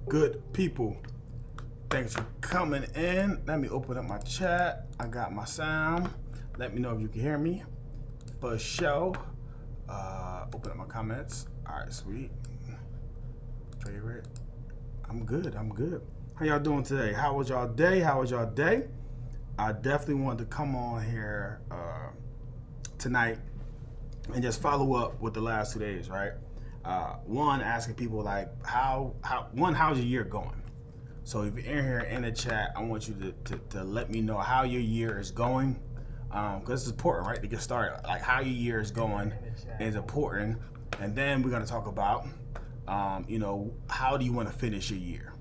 Good people, thanks for coming in. Let me open up my chat. I got my sound. Let me know if you can hear me for show. Open up my comments. All right, sweet. Favorite. I'm good. How y'all doing today? How was y'all day? I definitely wanted to come on here tonight and just follow up with the last 2 days, right? One, asking people like how's your year going? So if you're in here in the chat, I want you to let me know how your year is going, because it's important, right, to get started. Like how your year is going is important, and then we're gonna talk about, how do you want to finish your year?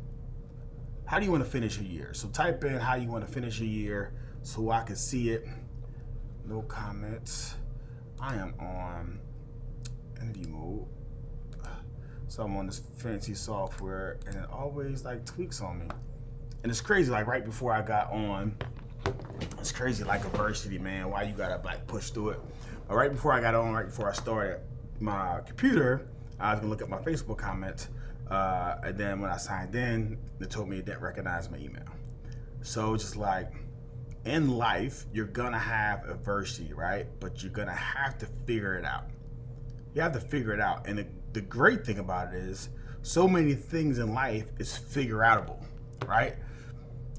How do you want to finish your year? So type in how you want to finish your year so I can see it. No comments. I am on interview mode. So I'm on this fancy software and it always like tweaks on me. And it's crazy, like right before I got on, it's crazy like adversity, man, why you gotta like push through it. But right before I got on, right before I started my computer, I was gonna look at my Facebook comments. And then when I signed in, they told me it didn't recognize my email. So just like in life, you're gonna have adversity, right? But you're gonna have to figure it out. You have to figure it out. And the great thing about it is so many things in life is figure outable, right?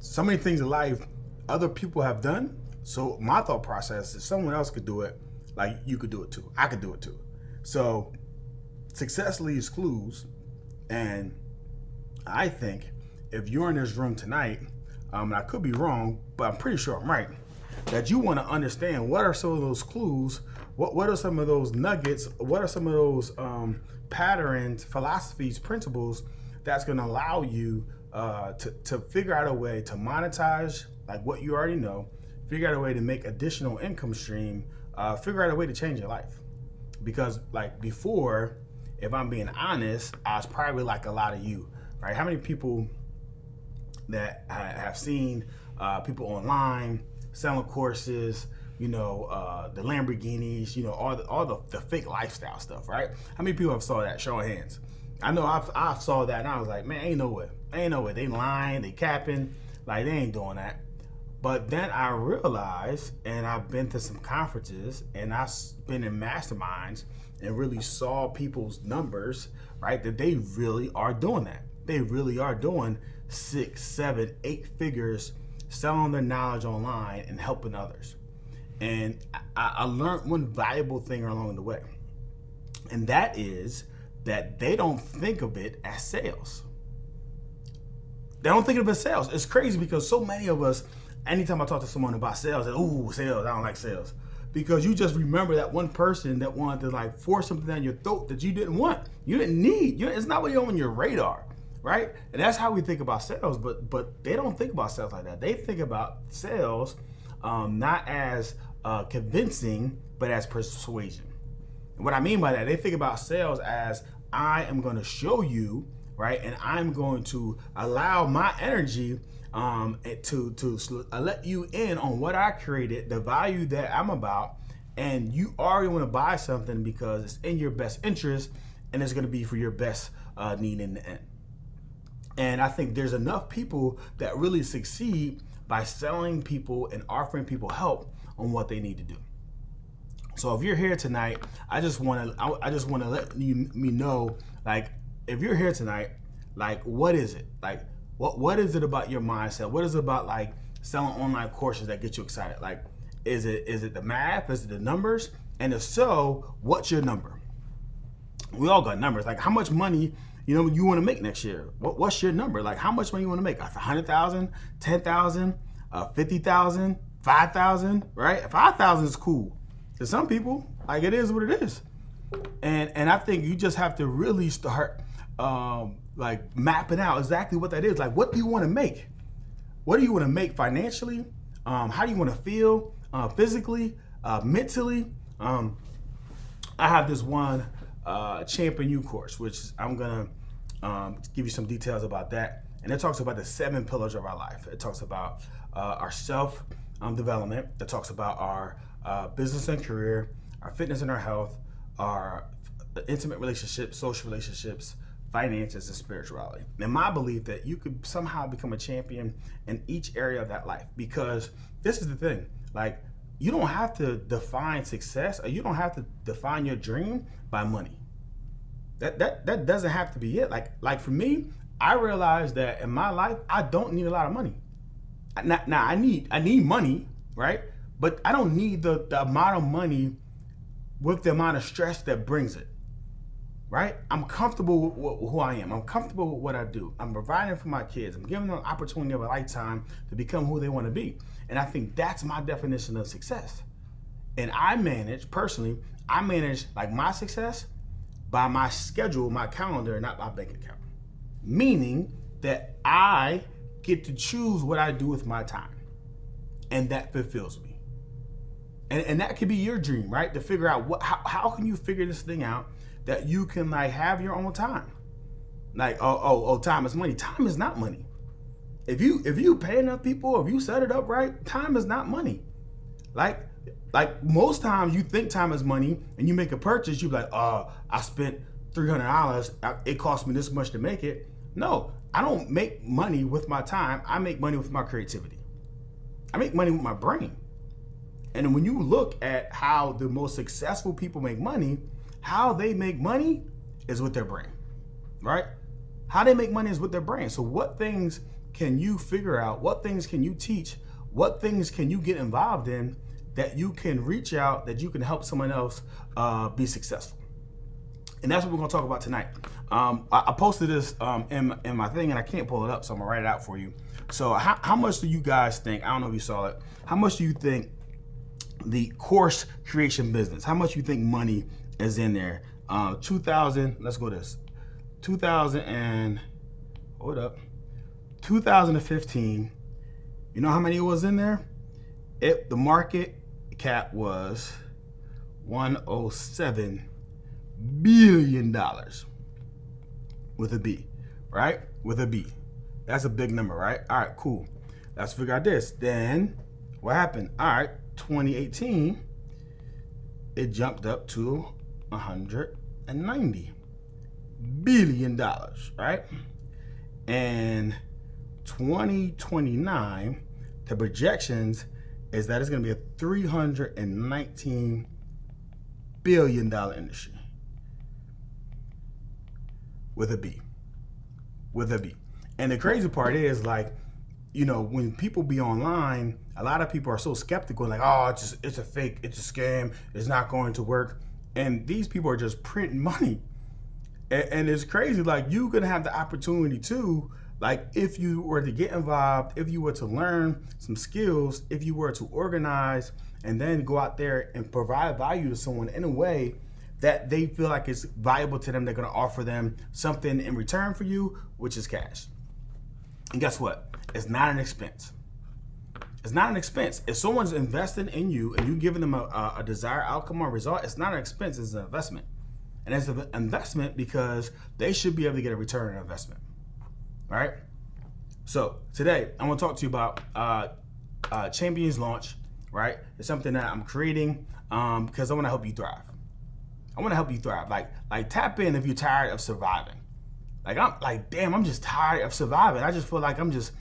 So many things in life other people have done. So my thought process is someone else could do it, like you could do it too. I could do it too. So success leaves clues. And I think if you're in this room tonight, and I could be wrong, but I'm pretty sure I'm right, that you want to understand what are some of those clues, what are some of those nuggets, what are some of those patterns, philosophies, principles that's going to allow you to figure out a way to monetize like what you already know, figure out a way to make additional income stream, figure out a way to change your life. Because like before, if I'm being honest, I was probably like a lot of you, right? How many people that have seen people online selling courses, the Lamborghinis, all the fake lifestyle stuff, right? How many people have saw that? Show of hands. I know I saw that and I was like, man, ain't no way. They lying, they capping, like they ain't doing that. But then I realized, and I've been to some conferences and I've been in masterminds and really saw people's numbers, right? That they really are doing that. They really are doing 6, 7, 8 figures selling their knowledge online and helping others. And I learned one valuable thing along the way. And that is that they don't think of it as sales. They don't think of it as sales. It's crazy because so many of us, anytime I talk to someone about sales, sales, I don't like sales. Because you just remember that one person that wanted to like force something down your throat that you didn't want. You didn't need. It's not what you're on your radar, right? And that's how we think about sales, but they don't think about sales like that. They think about sales not as convincing, but as persuasion. And what I mean by that, they think about sales as I am going to show you, right? And I'm going to allow my energy to let you in on what I created, the value that I'm about, and you already want to buy something because it's in your best interest and it's going to be for your best need in the end. And I think there's enough people that really succeed by selling people and offering people help on what they need to do. So if you're here tonight, I just want to let me know, like, if you're here tonight, like, what is it? Like, what is it about your mindset? What is it about like selling online courses that get you excited? Like, is it the math? Is it the numbers? And if so, what's your number? We all got numbers. Like, how much money you want to make next year? What's your number? Like, how much money you want to make? Like 100,000, 10,000, 50,000, 5,000, right? 5,000 is cool to some people. Like, it is what it is. And I think you just have to really start like mapping out exactly what that is. Like, what do you want to make? What do you want to make financially? How do you want to feel physically, mentally? I have this one Champion You course, which I'm gonna give you some details about that. And it talks about the 7 pillars of our life. It talks about our self development. It talks about our business and career, our fitness and our health, our intimate relationships, social relationships, finances, and spirituality. And my belief that you could somehow become a champion in each area of that life, because this is the thing, like, you don't have to define success, or you don't have to define your dream by money. That doesn't have to be it. Like for me, I realized that in my life, I don't need a lot of money. Now I need money, right? But I don't need the amount of money with the amount of stress that brings it, right? I'm comfortable with who I am. I'm comfortable with what I do. I'm providing for my kids. I'm giving them an opportunity of a lifetime to become who they want to be. And I think that's my definition of success. And I manage like my success by my schedule, my calendar, not my bank account. Meaning that I get to choose what I do with my time. And that fulfills me. And that could be your dream, right? To figure out how can you figure this thing out that you can like have your own time. Like, time is money. Time is not money. If you pay enough people, if you set it up right, time is not money. Like most times you think time is money and you make a purchase, you be like, oh, I spent $300. It cost me this much to make it. No, I don't make money with my time. I make money with my creativity. I make money with my brain. And when you look at how the most successful people make money, how they make money is with their brain, right? How they make money is with their brain. So what things can you figure out? What things can you teach? What things can you get involved in that you can reach out, that you can help someone else be successful? And that's what we're gonna talk about tonight. I posted this in my thing and I can't pull it up, so I'm gonna write it out for you. So how much do you guys think, I don't know if you saw it, how much do you think the course creation business, how much you think money is in there? 2000, let's go this. 2015, you know how many was in there? The market cap was $107 billion with a B, right? With a B. That's a big number, right? All right, cool. Let's figure out this. Then what happened? All right, 2018, it jumped up to $190 billion, right? And 2029, the projections is that it's going to be a $319 billion industry with a B. With a B. And the crazy part is, like, you know, when people be online, a lot of people are so skeptical, like, oh, it's a fake, it's a scam, it's not going to work. And these people are just printing money. And it's crazy, like, you're gonna have the opportunity to, like, if you were to get involved, if you were to learn some skills, if you were to organize and then go out there and provide value to someone in a way that they feel like it's valuable to them, they're gonna offer them something in return for you, which is cash. And guess what? It's not an expense. It's not an expense. If someone's investing in you and you're giving them a desired outcome or result, it's not an expense, it's an investment. And it's an investment because they should be able to get a return on investment, right? So today, I want to talk to you about Champions Launch, right? It's something that I'm creating because I want to help you thrive. I want to help you thrive. Like tap in if you're tired of surviving. Like, I'm like, damn, I'm just tired of surviving. I just feel like I'm just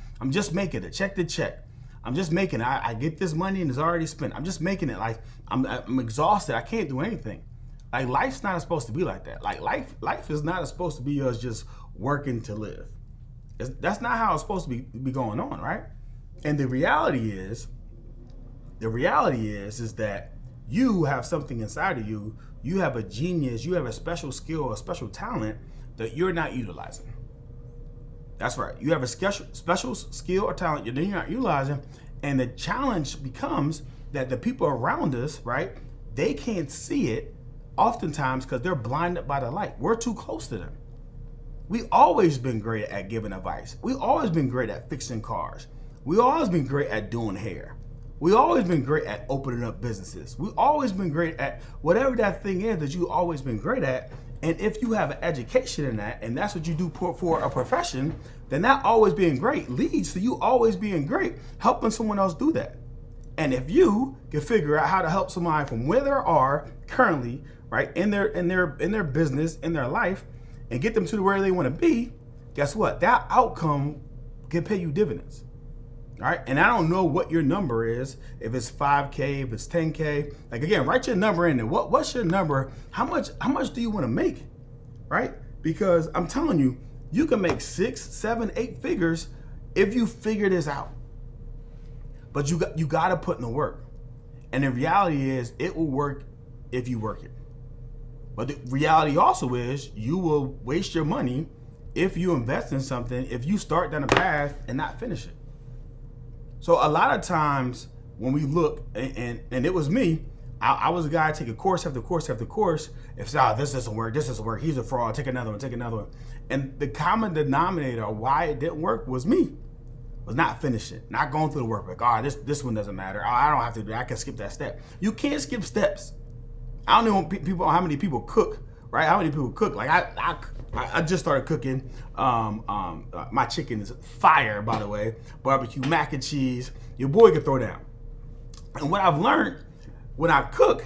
making it, check the check. I'm just making it. I get this money and it's already spent. I'm just making it. Like, I'm exhausted. I can't do anything. Like, life's not supposed to be like that. Like, life is not supposed to be us just working to live. That's not how it's supposed to be going on, right? And the reality is that you have something inside of you. You have a genius. You have a special skill, a special talent that you're not utilizing. That's right. You have a special skill or talent you're not utilizing. And the challenge becomes that the people around us, right, they can't see it oftentimes because they're blinded by the light. We're too close to them. We always been great at giving advice. We always been great at fixing cars. We always been great at doing hair. We always been great at opening up businesses. We always been great at whatever that thing is that you always been great at. And if you have an education in that, and that's what you do for a profession, then that always being great leads to you always being great, helping someone else do that. And if you can figure out how to help somebody from where they are currently, right, in their business, in their life, and get them to where they want to be, guess what? That outcome can pay you dividends. All right. And I don't know what your number is, if it's 5K, if it's 10K. Like, again, write your number in there. What's your number? How much do you want to make? Right? Because I'm telling you, you can make 6, 7, 8 figures if you figure this out. But you got to put in the work. And the reality is, it will work if you work it. But the reality also is, you will waste your money if you invest in something, if you start down a path and not finish it. So a lot of times when we look, and it was me, I was a guy taking course after course after course. If this doesn't work, he's a fraud, take another one. And the common denominator of why it didn't work was me. Was not finishing, not going through the work. Like, this one doesn't matter. I don't have to do it. I can skip that step. You can't skip steps. I don't know how many people cook, right? How many people cook? Like I just started cooking. My chicken is fire, by the way. Barbecue mac and cheese. Your boy can throw down. And what I've learned when I cook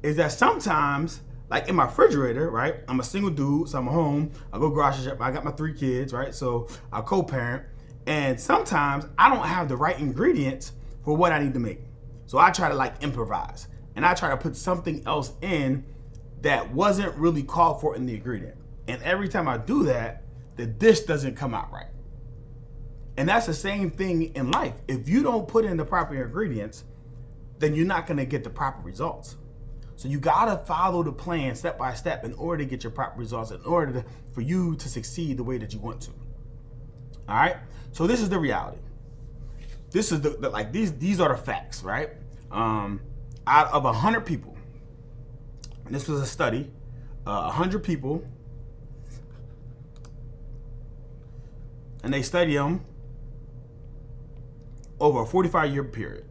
is that sometimes, like in my refrigerator, right? I'm a single dude, so I'm home. I go grocery shop. I got my 3 kids, right? So I co-parent. And sometimes I don't have the right ingredients for what I need to make. So I try to like improvise. And I try to put something else in that wasn't really called for in the ingredient. And every time I do that, the dish doesn't come out right. And that's the same thing in life. If you don't put in the proper ingredients, then you're not going to get the proper results. So you got to follow the plan step by step in order to get your proper results, in order for you to succeed the way that you want to. All right. So this is the reality. This is these are the facts, right? Out of 100 people, and this was a study, 100 people, and they study them over a 45-year period.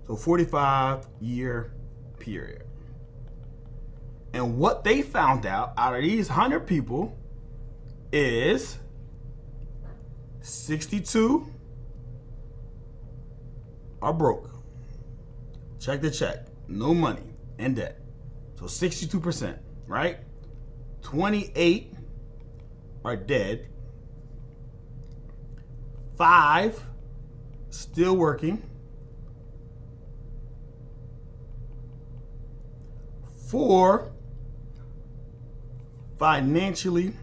So 45-year period. And what they found out of these 100 people is 62 are broke. Check the check. No money and debt. So 62%, right? 28 are dead. 5 still working. 4 financially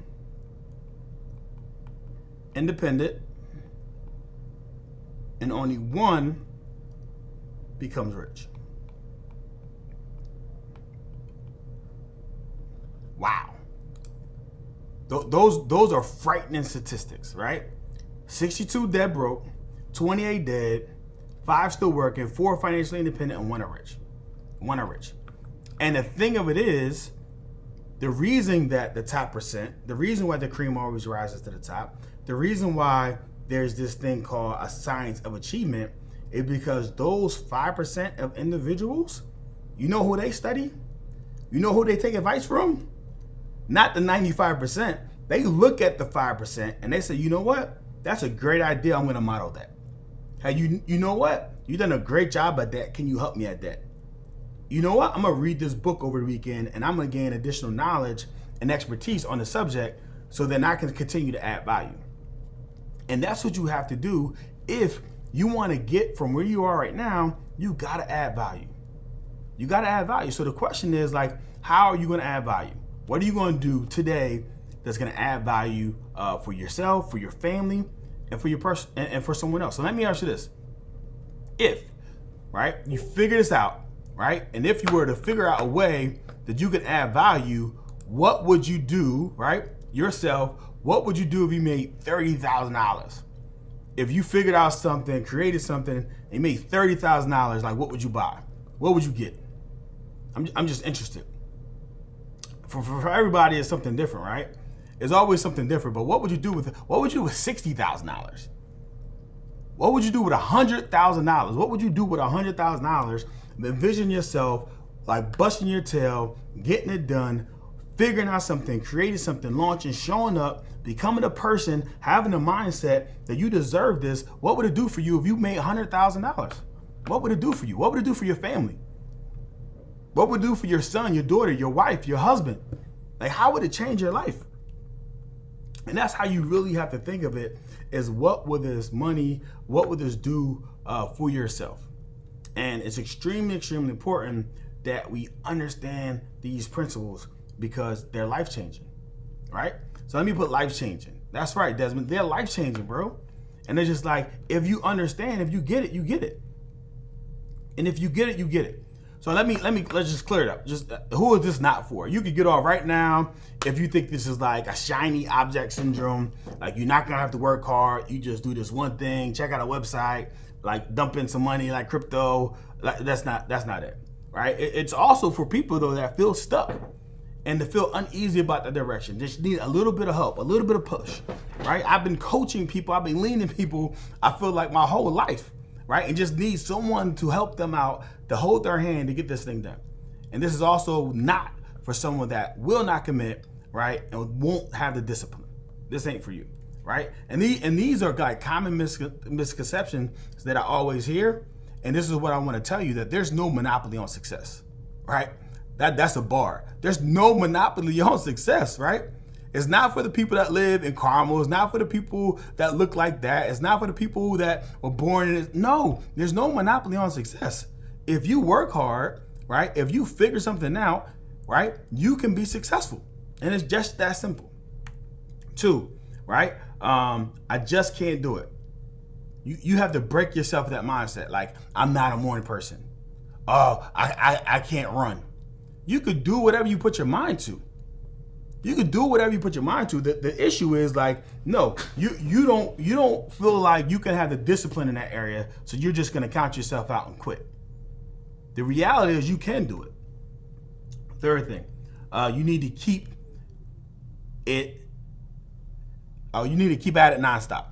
independent. And only 1 becomes rich. Wow. Those are frightening statistics, right? 62 dead broke, 28 dead, 5 still working, 4 financially independent, and 1 are rich. 1 are rich. And the thing of it is, the reason that the top percent, the reason why the cream always rises to the top, the reason why there's this thing called a science of achievement is because those 5% of individuals, you know who they study? You know who they take advice from? Not the 95%. They look at the 5% and they say, you know what? That's a great idea. I'm going to model that. Hey, you know what? You've done a great job at that. Can you help me at that? You know what? I'm going to read this book over the weekend and I'm going to gain additional knowledge and expertise on the subject so then I can continue to add value. And that's what you have to do if you want to get from where you are right now. You got to add value. You got to add value. So the question is, like, how are you going to add value? What are you going to do today that's going to add value for yourself, for your family, and for your person and for someone else? So let me ask you this. If, right, you figure this out, right, and if you were to figure out a way that you could add value, what would you do, right, yourself? What would you do if you made $30,000? If you figured out something, created something, and you made $30,000, like, what would you buy? What would you get? I'm just interested. For everybody, it's something different, right? It's always something different. But what would you do with $60,000? What would you do with $100,000? What would you do with $100,000? Envision yourself like busting your tail, getting it done, figuring out something, creating something, launching, showing up, becoming a person, having a mindset that you deserve this. What would it do for you if you made $100,000? What would it do for you? What would it do for your family? What would it do for your son, your daughter, your wife, your husband? Like, how would it change your life? And that's how you really have to think of it, is what will this money, what will this do for yourself? And it's extremely, extremely important that we understand these principles because they're life-changing, right? So let me put life-changing. That's right, Desmond. They're life-changing, bro. And it's just like, if you understand, if you get it, you get it. And if you get it, you get it. So let's just clear it up. Just who is this not for? You could get off right now if you think this is like a shiny object syndrome, like you're not gonna have to work hard, you just do this one thing, check out a website, like dump in some money like crypto. Like that's not it, right? It's also for people though that feel stuck and to feel uneasy about the direction. Just need a little bit of help, a little bit of push, right? I've been coaching people, I've been leading people, I feel like my whole life, right? And just need someone to help them out, to hold their hand to get this thing done. And this is also not for someone that will not commit, right? And won't have the discipline. This ain't for you, right? And these are like common misconceptions that I always hear. And this is what I want to tell you, that there's no monopoly on success, right? That's a bar. There's no monopoly on success, right? It's not for the people that live in Carmel. It's not for the people that look like that. It's not for the people that were born in it. No, there's no monopoly on success. If you work hard, right? If you figure something out, right? You can be successful. And it's just that simple. 2, right? I just can't do it. You have to break yourself of that mindset. Like, I'm not a morning person. Oh, I can't run. You could do whatever you put your mind to. You could do whatever you put your mind to. The issue is like, no, you don't feel like you can have the discipline in that area, so you're just gonna count yourself out and quit. The reality is you can do it. 3rd thing, you need to keep it. You need to keep at it nonstop.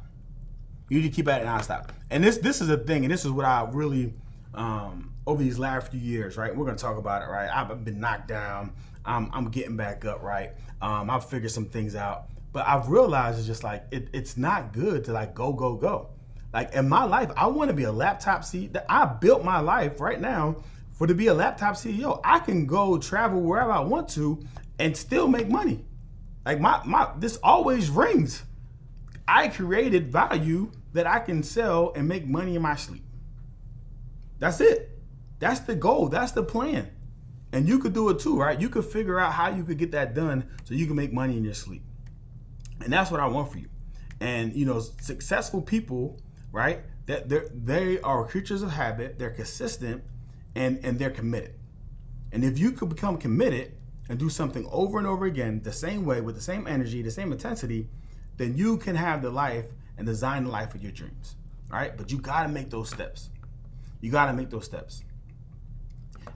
You need to keep at it nonstop. And this is a thing, and this is what I really over these last few years, right? We're gonna talk about it, right? I've been knocked down. I'm getting back up, right? I've figured some things out, but I've realized it's just like it's not good to like go. Like in my life, I want to be a laptop CEO. I built my life right now to be a laptop CEO. I can go travel wherever I want to and still make money. Like this always rings. I created value that I can sell and make money in my sleep. That's it. That's the goal. That's the plan. And you could do it too, right? You could figure out how you could get that done so you can make money in your sleep. And that's what I want for you. And successful people, right? That they are creatures of habit, they're consistent, and they're committed. And if you could become committed and do something over and over again, the same way, with the same energy, the same intensity, then you can have the life and design the life of your dreams. All right? But you gotta make those steps. You gotta make those steps.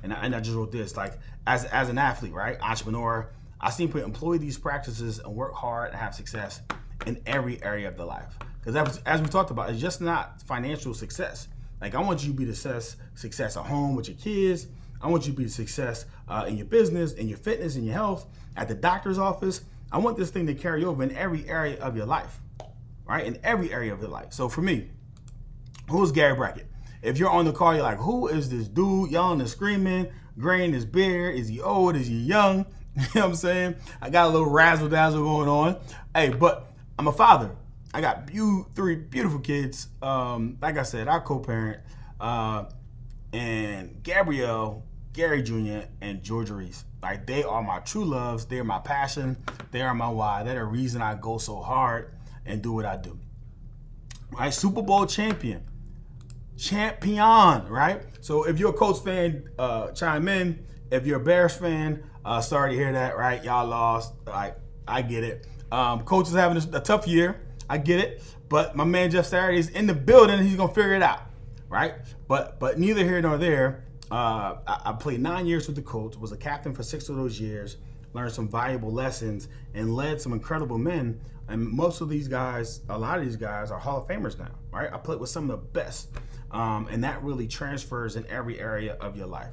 And I just wrote this, like, as an athlete, right, entrepreneur, I see people employ these practices and work hard and have success in every area of their life. Because as we talked about, it's just not financial success. Like, I want you to be success at home with your kids. I want you to be success in your business, in your fitness, in your health, at the doctor's office. I want this thing to carry over in every area of your life, right? In every area of your life. So for me, who's Gary Brackett? If you're on the call, you're like, who is this dude yelling and screaming, graying his beard? Is he old? Is he young? You know what I'm saying? I got a little razzle dazzle going on. Hey, but I'm a father. I got 3 beautiful kids. Like I said, I co-parent. And Gabrielle, Gary Jr., and Georgia Reese. Like, they are my true loves. They're my passion. They are my why. They're the reason I go so hard and do what I do. Right? Super Bowl champion, right? So if you're a Colts fan, chime in. If you're a Bears fan, sorry to hear that, right? Y'all lost. I get it. Coach is having a tough year. I get it. But my man Jeff Saturday is in the building, and he's gonna figure it out, right? But neither here nor there. I played 9 years with the Colts, was a captain for 6 of those years, learned some valuable lessons, and led some incredible men. And most of these guys, a lot of these guys are Hall of Famers now, right? I played with some of the best. And that really transfers in every area of your life.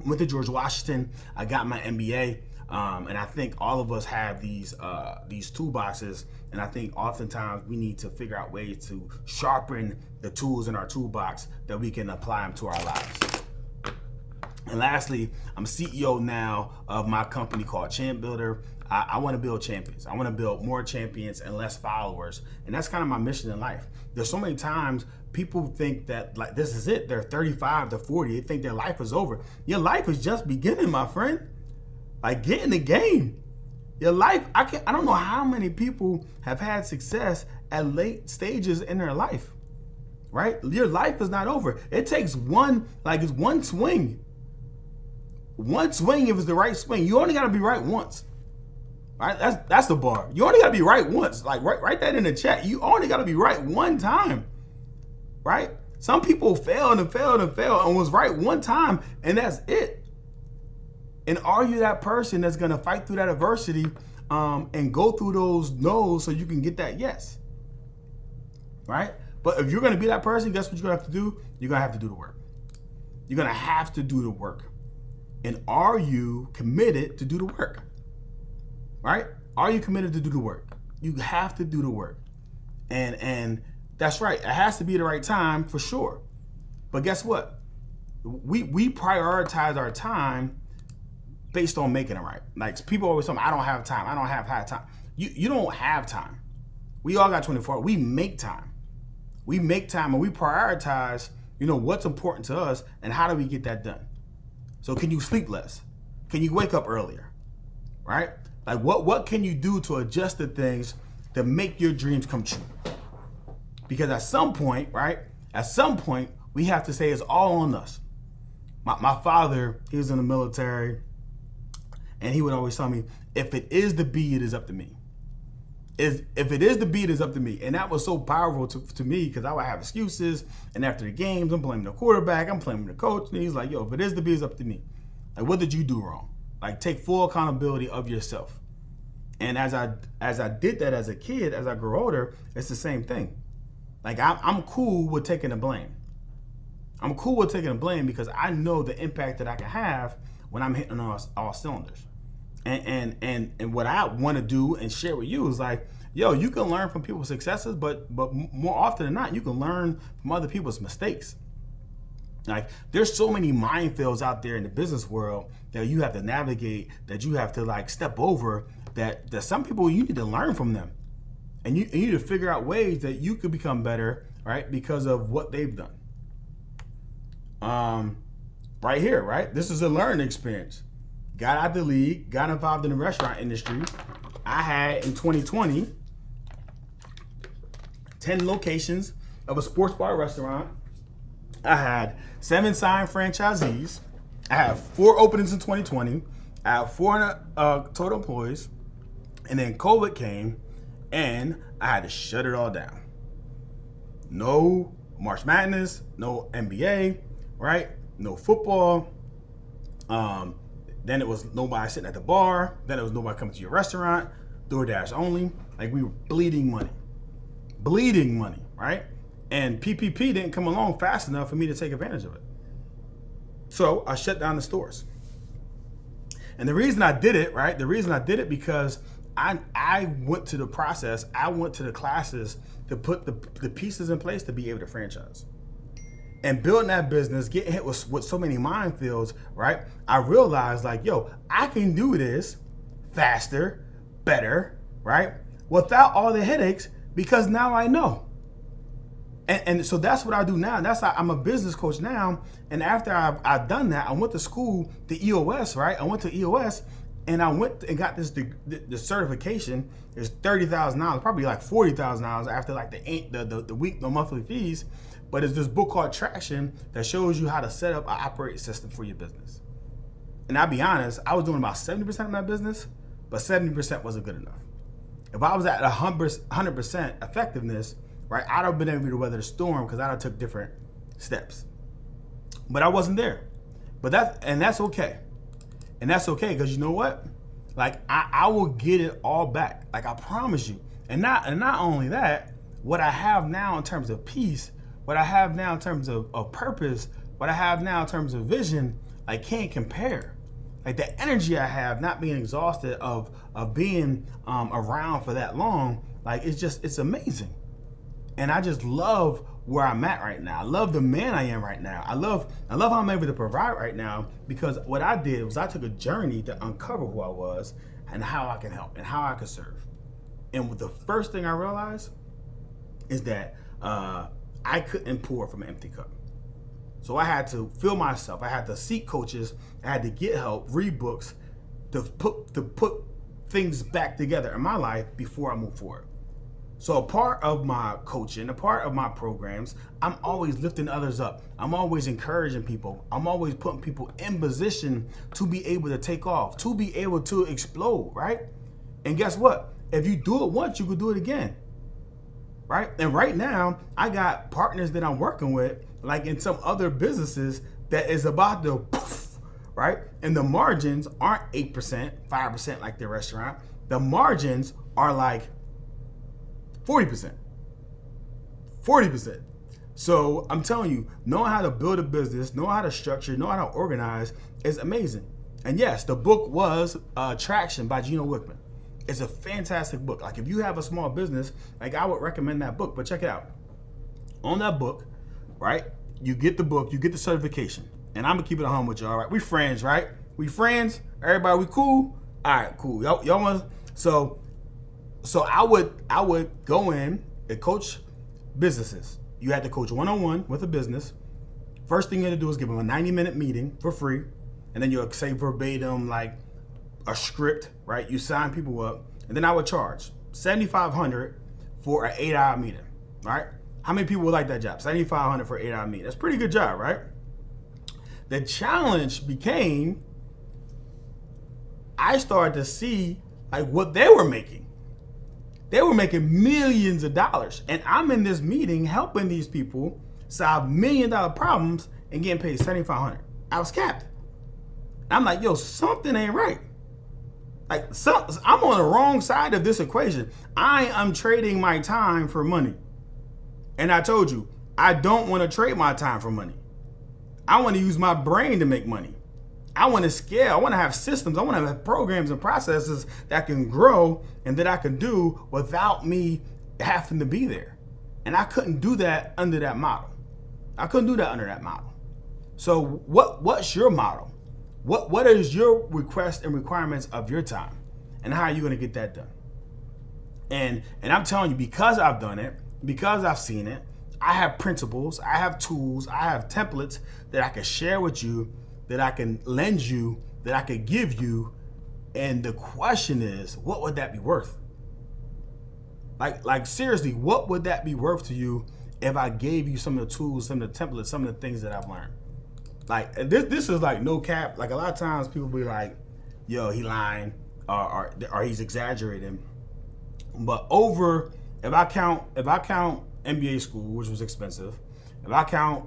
Went to George Washington. I got my MBA. And I think all of us have these toolboxes. And I think oftentimes we need to figure out ways to sharpen the tools in our toolbox that we can apply them to our lives. And lastly, I'm CEO now of my company called Champ Builder. I want to build champions. I want to build more champions and less followers. And that's kind of my mission in life. There's so many times people think that like this is it. They're 35 to 40. They think their life is over. Your life is just beginning, my friend. Like, get in the game. Your life, I don't know how many people have had success at late stages in their life, right? Your life is not over. It takes it's one swing. One swing, if it's the right swing. You only got to be right once. Right? That's the bar. You only got to be right once. Like, write that in the chat. You only got to be right one time. Right? Some people failed and was right one time, and that's it. And are you that person that's going to fight through that adversity and go through those no's so you can get that yes? Right? But if you're going to be that person, guess what you're going to have to do? You're going to have to do the work. You're going to have to do the work. And are you committed to do the work? Right? Are you committed to do the work? You have to do the work. And that's right. It has to be the right time for sure. But guess what? We prioritize our time based on making it right. Like, people always tell me, I don't have time. I don't have time. You don't have time. We all got 24 hours. We make time. We make time and we prioritize, what's important to us and how do we get that done? So can you sleep less? Can you wake up earlier? Right? Like, what can you do to adjust the things to make your dreams come true? Because at some point, right? At some point, we have to say it's all on us. My father, he was in the military, and he would always tell me, if it is the B, it is up to me. If it is the B, it is up to me. And that was so powerful to me, because I would have excuses. And after the games, I'm blaming the quarterback, I'm blaming the coach. And he's like, yo, if it is the B, it's up to me. Like, what did you do wrong? Like, take full accountability of yourself. And as I did that as a kid, as I grew older, it's the same thing. Like, I'm cool with taking the blame. I'm cool with taking the blame because I know the impact that I can have when I'm hitting on all cylinders. And what I want to do and share with you is like, yo, you can learn from people's successes, but more often than not, you can learn from other people's mistakes. Like, there's so many minefields out there in the business world that you have to navigate, that you have to like step over, that some people, you need to learn from them. And you need to figure out ways that you could become better, right? Because of what they've done. Right here, right? This is a learning experience. Got out the league, got involved in the restaurant industry. I had in 2020, 10 locations of a sports bar restaurant. I had 7 signed franchisees. I had 4 openings in 2020. I had 400 total employees. And then COVID came and I had to shut it all down. No March Madness, no NBA, right? No football. Then it was nobody sitting at the bar. Then it was nobody coming to your restaurant. DoorDash only. Like, we were bleeding money, right? And PPP didn't come along fast enough for me to take advantage of it. So I shut down the stores. And the reason I did it, right? The reason I did it because I went to the process. I went to the classes to put the pieces in place to be able to franchise. And building that business, getting hit with so many minefields, right? I realized like, yo, I can do this faster, better, right? Without all the headaches, because now I know. And so that's what I do now. I'm a business coach now. And after I've done that, I went to school, the EOS, right? I went to EOS and I went and got this the certification. It's $30,000, probably like $40,000 after like the monthly fees. But it's this book called Traction that shows you how to set up an operating system for your business. And I'll be honest, I was doing about 70% of my business, but 70% wasn't good enough. If I was at 100% effectiveness, right, I'd have been able to weather the storm because I'd have took different steps. But I wasn't there. But that's okay. And that's okay, because you know what? Like, I will get it all back. Like, I promise you. And not only that, what I have now in terms of peace, what I have now in terms of purpose, what I have now in terms of vision, I can't compare. Like, the energy I have, not being exhausted of being around for that long, like, it's amazing. And I just love where I'm at right now. I love the man I am right now. I love how I'm able to provide right now, because what I did was I took a journey to uncover who I was and how I can help and how I can serve. And the first thing I realized is that I couldn't pour from an empty cup. So I had to fill myself. I had to seek coaches. I had to get help, read books, to put things back together in my life before I move forward. So a part of my coaching, a part of my programs, I'm always lifting others up. I'm always encouraging people. I'm always putting people in position to be able to take off, to be able to explode, right? And guess what? If you do it once, you can do it again, right? And right now, I got partners that I'm working with, like in some other businesses, that is about to poof, right? And the margins aren't 8%, 5% like the restaurant. The margins are like 40%. So I'm telling you, knowing how to build a business, knowing how to structure, knowing how to organize is amazing. And yes, the book was Traction by Gino Wickman. It's a fantastic book. Like if you have a small business, like I would recommend that book. But check it out. On that book, right? You get the book, you get the certification. And I'm gonna keep it at home with y'all, right? We friends, right? We friends. Everybody, we cool. All right, cool. Y'all want So I would go in and coach businesses. You had to coach one-on-one with a business. First thing you had to do is give them a 90-minute meeting for free. And then you'll say verbatim like a script, right? You sign people up. And then I would charge $7,500 for an 8-hour meeting, right? How many people would like that job? $7,500 for an 8-hour meeting. That's a pretty good job, right? The challenge became, I started to see like what they were making. They were making millions of dollars. And I'm in this meeting helping these people solve $1 million problems and getting paid $7,500. I was capped. I'm like, yo, something ain't right. Like, I'm on the wrong side of this equation. I am trading my time for money. And I told you, I don't want to trade my time for money. I want to use my brain to make money. I want to scale. I want to have systems. I want to have programs and processes that can grow and that I can do without me having to be there. And I couldn't do that under that model. So what's your model? What is your request and requirements of your time? And how are you going to get that done? And I'm telling you, because I've done it, because I've seen it, I have principles, I have tools, I have templates that I can share with you, that I can lend you, that I could give you. And the question is, what would that be worth? Like seriously, what would that be worth to you if I gave you some of the tools, some of the templates, some of the things that I've learned? Like this is like no cap. Like a lot of times people be like, yo, he lying or he's exaggerating. But if I count MBA school, which was expensive, if I count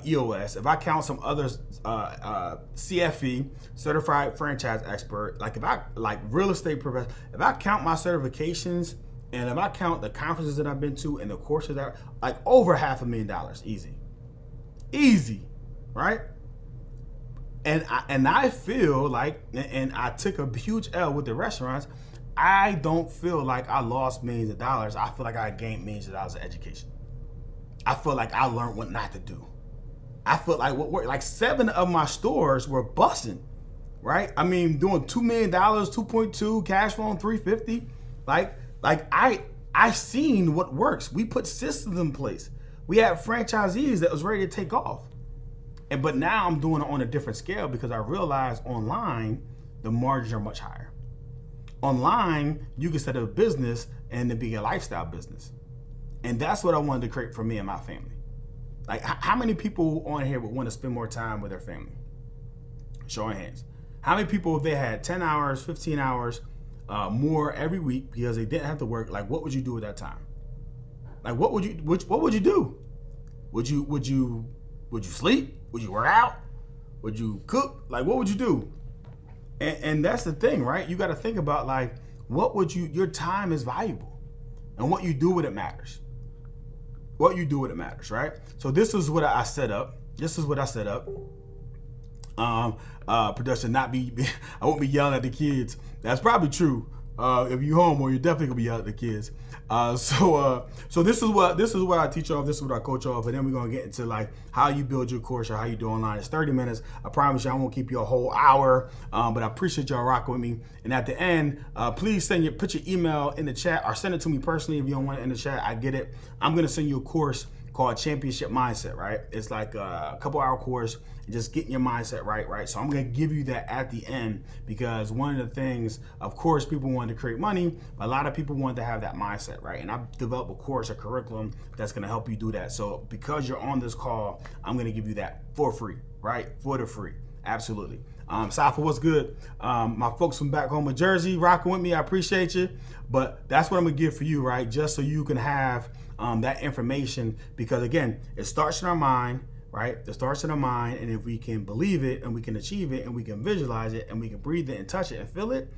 EOS, if I count some others, CFE, certified franchise expert, like if I like real estate professor, if I count my certifications and if I count the conferences that I've been to and the courses that like over $500,000, easy, right? And I feel like, and I took a huge L with the restaurants. I don't feel like I lost millions of dollars. I feel like I gained millions of dollars of education. I feel like I learned what not to do. I feel like what worked. Like 7 of my stores were busting, right? I mean, doing $2 million, 2.2, cash flow on 350. Like I seen what works. We put systems in place. We had franchisees that was ready to take off. But now I'm doing it on a different scale because I realized online, the margins are much higher. Online, you can set up a business and it be a lifestyle business. And that's what I wanted to create for me and my family. Like, how many people on here would want to spend more time with their family? Show of hands. How many people, if they had 10 hours, 15 hours more every week because they didn't have to work, like what would you do with that time? Like what would you do? Would you sleep? Would you work out? Would you cook? Like what would you do? And that's the thing, right? You got to think about like your time is valuable and what you do with it matters. Right? So this is what I set up. Production, I won't be yelling at the kids. That's probably true. If you home, or you're definitely gonna be out with the kids. So this is what I teach off. This is what I coach off, and then we're gonna get into like how you build your course or how you do online. It's 30 minutes. I promise you, I won't keep you a whole hour. But I appreciate y'all rocking with me. And at the end, please put your email in the chat or send it to me personally if you don't want it in the chat. I get it. I'm gonna send you a course called Championship Mindset, right? It's like a couple hour course, just getting your mindset right? So I'm gonna give you that at the end, because one of the things, of course, people want to create money, but a lot of people want to have that mindset, right? And I've developed a course, a curriculum that's gonna help you do that. So because you're on this call, I'm gonna give you that for free, right? For the free, absolutely. Safa, what's good? My folks from back home in Jersey rocking with me, I appreciate you. But that's what I'm gonna give for you, right? Just so you can have that information, because again, it starts in our mind, right? It starts in our mind, and if we can believe it and we can achieve it and we can visualize it and we can breathe it and touch it and feel it,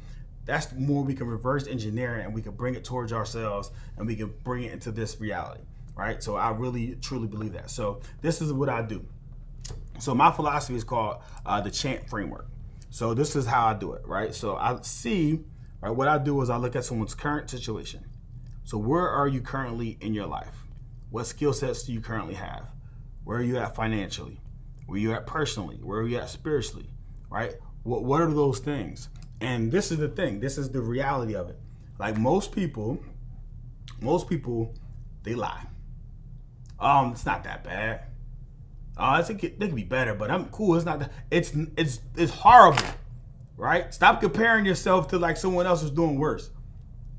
that's more we can reverse engineer it, and we can bring it towards ourselves and we can bring it into this reality, right? So I really truly believe that. So this is what I do. So my philosophy is called the CHAMP framework. So this is how I do it, right? So I see, right, what I do is I look at someone's current situation. So where are you currently in your life? What skill sets do you currently have? Where are you at financially? Where are you at personally? Where are you at spiritually, right? What are those things? And this is the thing. This is the reality of it. Like most people, they lie. It's not that bad. I think they could be better, but I'm cool. It's not that. It's horrible, right? Stop comparing yourself to like someone else who's doing worse.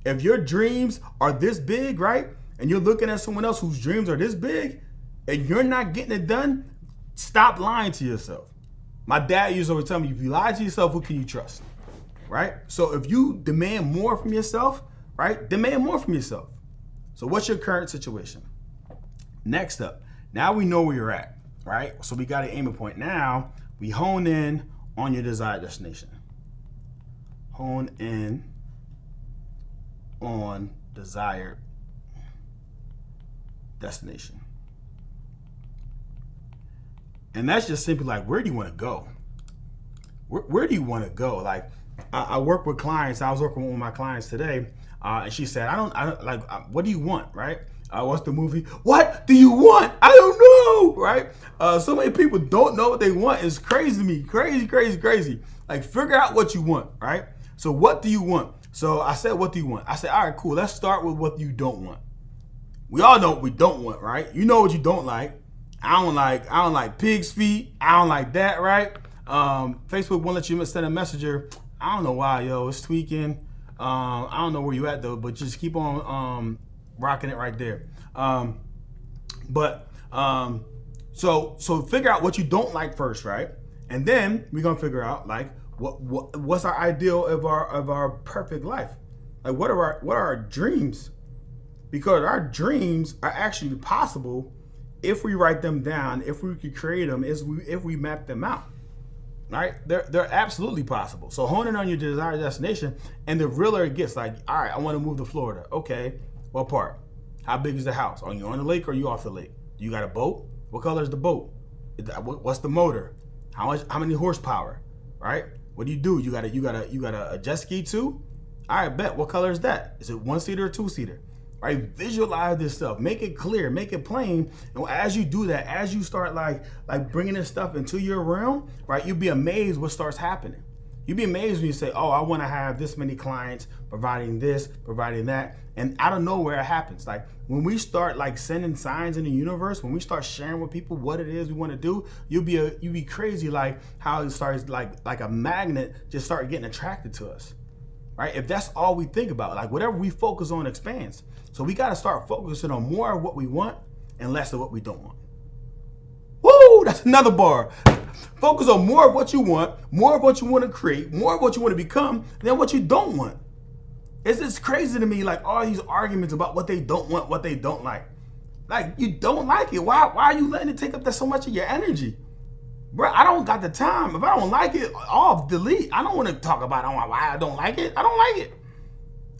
If your dreams are this big, right, and you're looking at someone else whose dreams are this big, and you're not getting it done, stop lying to yourself. My dad used to always tell me, if you lie to yourself, who can you trust, right? So if you demand more from yourself, right, demand more from yourself. So what's your current situation? Next up, now we know where you're at, right? So we got an aiming point. Now we hone in on your desired destination. Hone in on desired destination. And that's just simply like, where do you want to go? Where do you want to go? Like, I work with clients. I was working with one of my clients today, and she said, I don't like, what do you want, right? What's the movie? What do you want? I don't know, right? So many people don't know what they want. It's crazy to me. Crazy. Like, figure out what you want, right? So what do you want? So I said, what do you want? I said, all right, cool. Let's start with what you don't want. We all know what we don't want, right? You know what you don't like. I don't like pig's feet. I don't like that, right? Facebook won't let you send a messenger. I don't know why, yo. It's tweaking. I don't know where you at though, but just keep on rocking it right there. So figure out what you don't like first, right? And then we're gonna figure out like what's our ideal of our perfect life. Like what are our dreams? Because our dreams are actually possible if we write them down, if we could create them, if we map them out. Right? They're absolutely possible. So hone in on your desired destination, and the realer it gets, like, all right, I want to move to Florida. Okay, what part? How big is the house? Are you on the lake or are you off the lake? You got a boat? What color is the boat? What's the motor? How many horsepower? Right? What do? You got a jet ski too? All right, bet. What color is that? Is it 1-seater or 2-seater? Right? Visualize this stuff. Make it clear. Make it plain. And as you do that, as you start like bringing this stuff into your realm, right? You'll be amazed what starts happening. You'll be amazed when you say, oh, I want to have this many clients, providing this, providing that. And out of nowhere, it happens. Like when we start like sending signs in the universe, when we start sharing with people what it is we want to do, you'll be crazy like how it starts like a magnet just start getting attracted to us. Right? If that's all we think about, like whatever we focus on expands. So we got to start focusing on more of what we want and less of what we don't want. Woo! That's another bar. Focus on more of what you want, more of what you want to create, more of what you want to become than what you don't want. It's just crazy to me, like all these arguments about what they don't want, what they don't like. Like you don't like it. Why are you letting it take up that so much of your energy? Bro, I don't got the time. If I don't like it, off, delete. I don't want to talk about why I don't like it. I don't like it.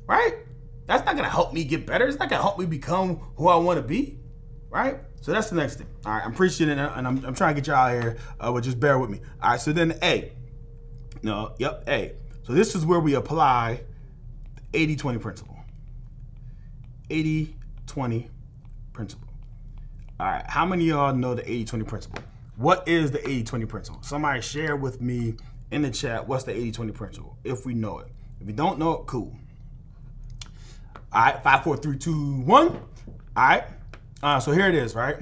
Right? That's not going to help me get better. It's not going to help me become who I want to be. Right? So that's the next thing. All right. I'm preaching it, and I'm trying to get y'all out here, but just bear with me. All right. So then A. A. So this is where we apply 80-20 principle. 80-20 principle. All right, how many of y'all know the 80-20 principle? What is the 80-20 principle? Somebody share with me in the chat what's the 80-20 principle, if we know it. If you don't know it, cool. All right, 5, 4, 3, 2, 1. All right, so here it is, right?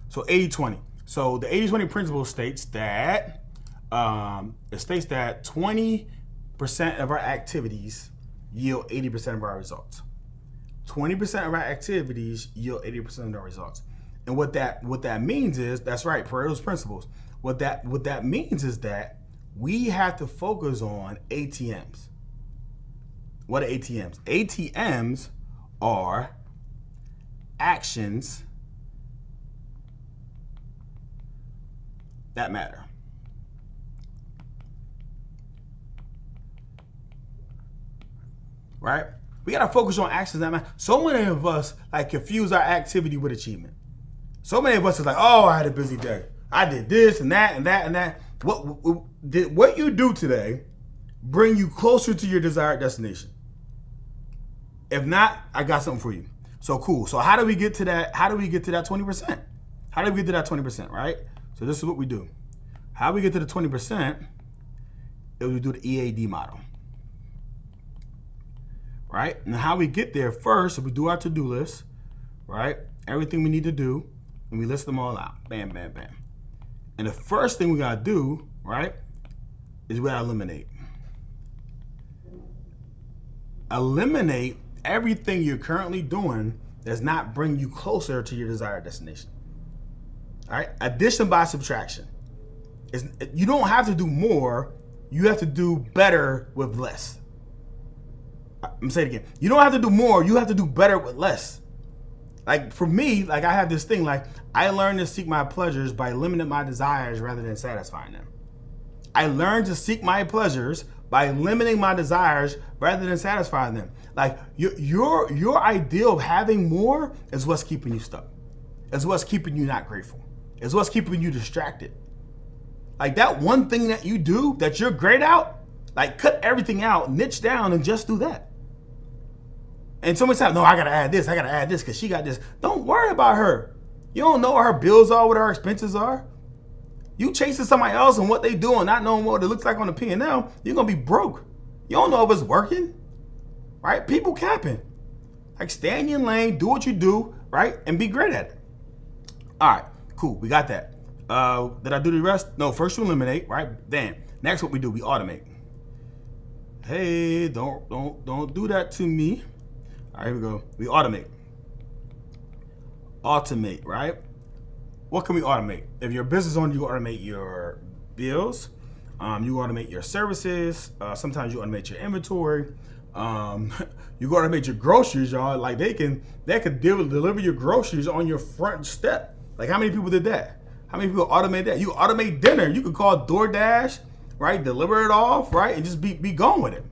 So 80-20. So the 80-20 principle states that 20% of our activities yield 80% of our results. 20% of our activities yield 80% of our results. And what that means is, that's right, Pareto's principles. What that means is that we have to focus on ATMs. What are ATMs? ATMs are actions that matter. Right? We gotta focus on actions that matter. So many of us confuse our activity with achievement. So many of us is like, oh, I had a busy day. I did this and that and that and that. What you do today bring you closer to your desired destination? If not, I got something for you. So cool. So how do we get to that? How do we get to that 20%? How do we get to that 20%, right? So this is what we do. How we get to the 20% is we do the EAD model. Right? And how we get there first, we do our to-do list, right? Everything we need to do, and we list them all out. Bam, bam, bam. And the first thing we gotta do, right, is we gotta eliminate. Eliminate everything you're currently doing that's not bringing you closer to your desired destination. All right? Addition by subtraction. You don't have to do more, you have to do better with less. I'm gonna say it again. You don't have to do more, you have to do better with less. Like for me, I have this thing, I learned to seek my pleasures by limiting my desires rather than satisfying them. I learned to seek my pleasures by limiting my desires rather than satisfying them. Your idea of having more is what's keeping you stuck. It's what's keeping you not grateful. It's what's keeping you distracted. That one thing that you do that you're great at, cut everything out, niche down, and just do that. And somebody said, no, I gotta add this because she got this. Don't worry about her. You don't know what her bills are, what her expenses are. You chasing somebody else and what they do and not knowing what it looks like on the P&L, you're gonna be broke. You don't know if it's working, right? People capping. Stay in your lane, do what you do, right? And be great at it. All right, cool, we got that. Did I do the rest? No, first you eliminate, right? Then, next what we do, we automate. Hey, don't do that to me. All right, here we go. We automate. Automate, right? What can we automate? If you're a business owner, you automate your bills. You automate your services. Sometimes you automate your inventory. You automate your groceries, y'all. They can deliver your groceries on your front step. How many people did that? How many people automate that? You automate dinner. You could call DoorDash, right? Deliver it off, right? And just be gone with it.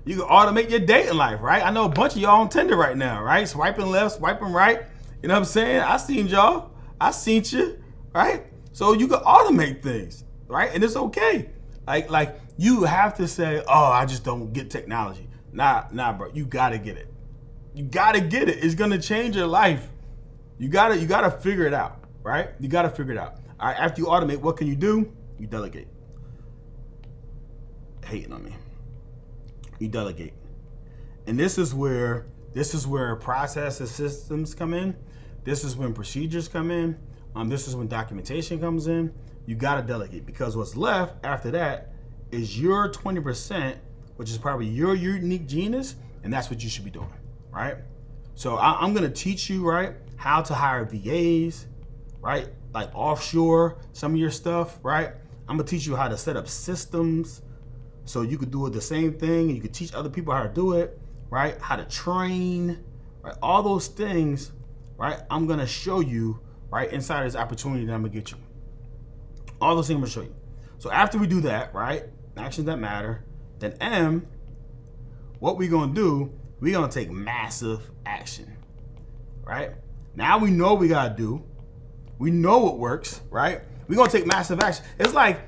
You can automate your dating life, right? I know a bunch of y'all on Tinder right now, right? Swiping left, swiping right. You know what I'm saying? I seen y'all. I seen you, right? So you can automate things, right? And it's okay. You have to say, oh, I just don't get technology. Nah, bro. You gotta get it. You gotta get it. It's gonna change your life. You gotta figure it out, right? You gotta figure it out. All right. After you automate, what can you do? You delegate. Hating on me. You delegate. And this is where process and systems come in. This is when procedures come in. This is when documentation comes in. You gotta delegate, because what's left after that is your 20%, which is probably your unique genius, and that's what you should be doing, right? So I'm gonna teach you, right, how to hire VAs, right? Offshore some of your stuff, right? I'm gonna teach you how to set up systems so you could do it the same thing, and you could teach other people how to do it, right? How to train, right? All those things, right? I'm gonna show you, right, inside of this opportunity that I'm gonna get you. All those things I'm gonna show you. So after we do that, right, actions that matter, then M, what we gonna do, we gonna take massive action, right? Now we know what we gotta do. We know what works, right? We're gonna take massive action. It's like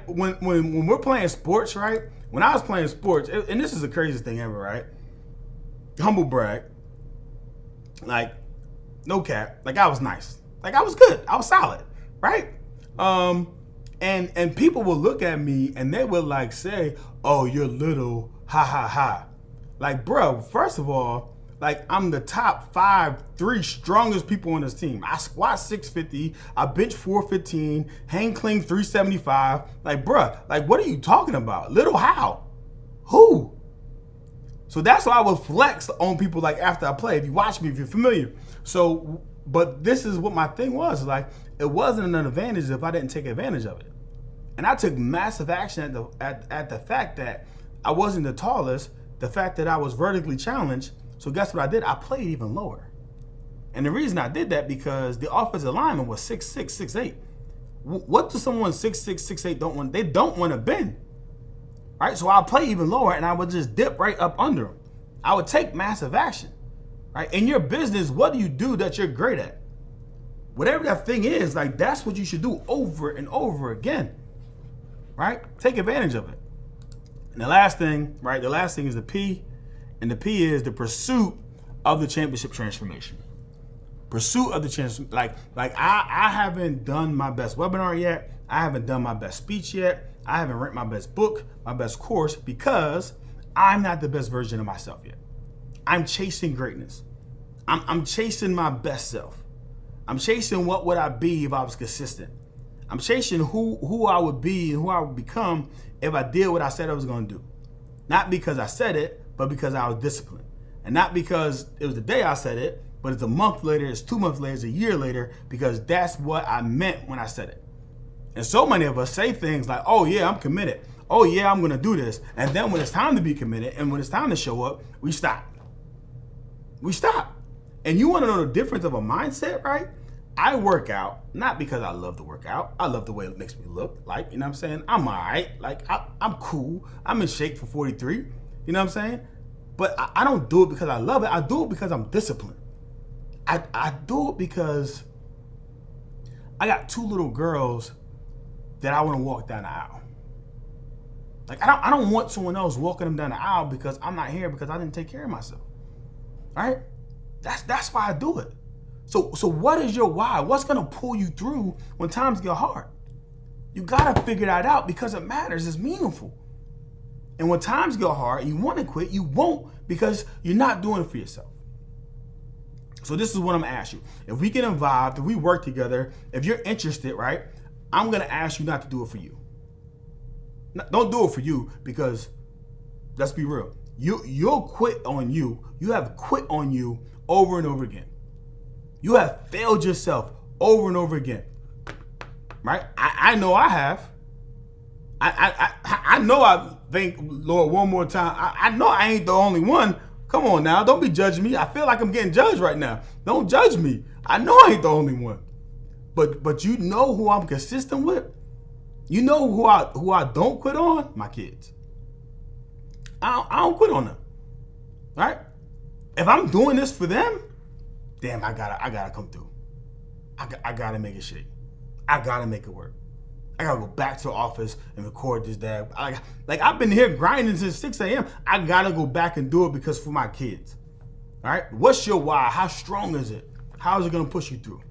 when we're playing sports, right? when I was playing sports, and this is the craziest thing ever, right? Humble brag. Like, no cap. Like, I was nice. Like, I was good. I was solid, right? And people will look at me and they will like say, "Oh, you're little, ha ha ha." Like, bro, first of all, like, I'm the top 3 strongest people on this team. I squat 650, I bench 415, hang clean 375. Like, bruh, like, what are you talking about? Little how? Who? So that's why I would flex on people like after I play. If you watch me, if you're familiar. So, but this is what my thing was. Like, it wasn't an advantage if I didn't take advantage of it. And I took massive action at the fact that I wasn't the tallest, the fact that I was vertically challenged. So guess what I did? I played even lower. And the reason I did that because the offensive lineman was 6'6", 6'8". What does someone 6'6", 6'8" don't want? They don't want to bend. Right? So I'll play even lower and I would just dip right up under them. I would take massive action. Right? In your business, what do you do that you're great at? Whatever that thing is, like, that's what you should do over and over again. Right? Take advantage of it. And the last thing, right? The last thing is the P. And the P is the pursuit of the championship transformation. Pursuit of the chance. Like I haven't done my best webinar yet. I haven't done my best speech yet. I haven't written my best book, my best course, because I'm not the best version of myself yet. I'm chasing greatness. I'm chasing my best self. I'm chasing what would I be if I was consistent. I'm chasing who I would be and who I would become if I did what I said I was going to do. Not because I said it, but because I was disciplined. And not because it was the day I said it, but it's a month later, it's 2 months later, it's a year later, because that's what I meant when I said it. And so many of us say things like, oh yeah, I'm committed. Oh yeah, I'm gonna do this. And then when it's time to be committed and when it's time to show up, we stop. We stop. And you wanna know the difference of a mindset, right? I work out, not because I love to work out. I love the way it makes me look. Like, you know what I'm saying? I'm all right. Like, I'm cool. I'm in shape for 43. You know what I'm saying? But I don't do it because I love it. I do it because I'm disciplined. I do it because I got 2 little girls that I want to walk down the aisle. Like, I don't want someone else walking them down the aisle because I'm not here because I didn't take care of myself. All right? That's why I do it. So what is your why? What's going to pull you through when times get hard? You got to figure that out because it matters. It's meaningful. And when times get hard and you want to quit, you won't because you're not doing it for yourself. So this is what I'm going to ask you. If we get involved, if we work together, if you're interested, right, I'm going to ask you not to do it for you. Don't do it for you because, let's be real, you'll quit on you. You have quit on you over and over again. You have failed yourself over and over again, right? I know I have. I know I think, Lord, one more time. I know I ain't the only one. Come on now, don't be judging me. I feel like I'm getting judged right now. Don't judge me. I know I ain't the only one. But you know who I'm consistent with? You know who I don't quit on? My kids. I don't quit on them. Right? If I'm doing this for them, damn, I gotta come through. I gotta make it shake. I gotta make it work. I gotta go back to the office and record this day. Like I've been here grinding since 6 a.m. I gotta go back and do it because for my kids. All right? What's your why? How strong is it? How is it gonna push you through?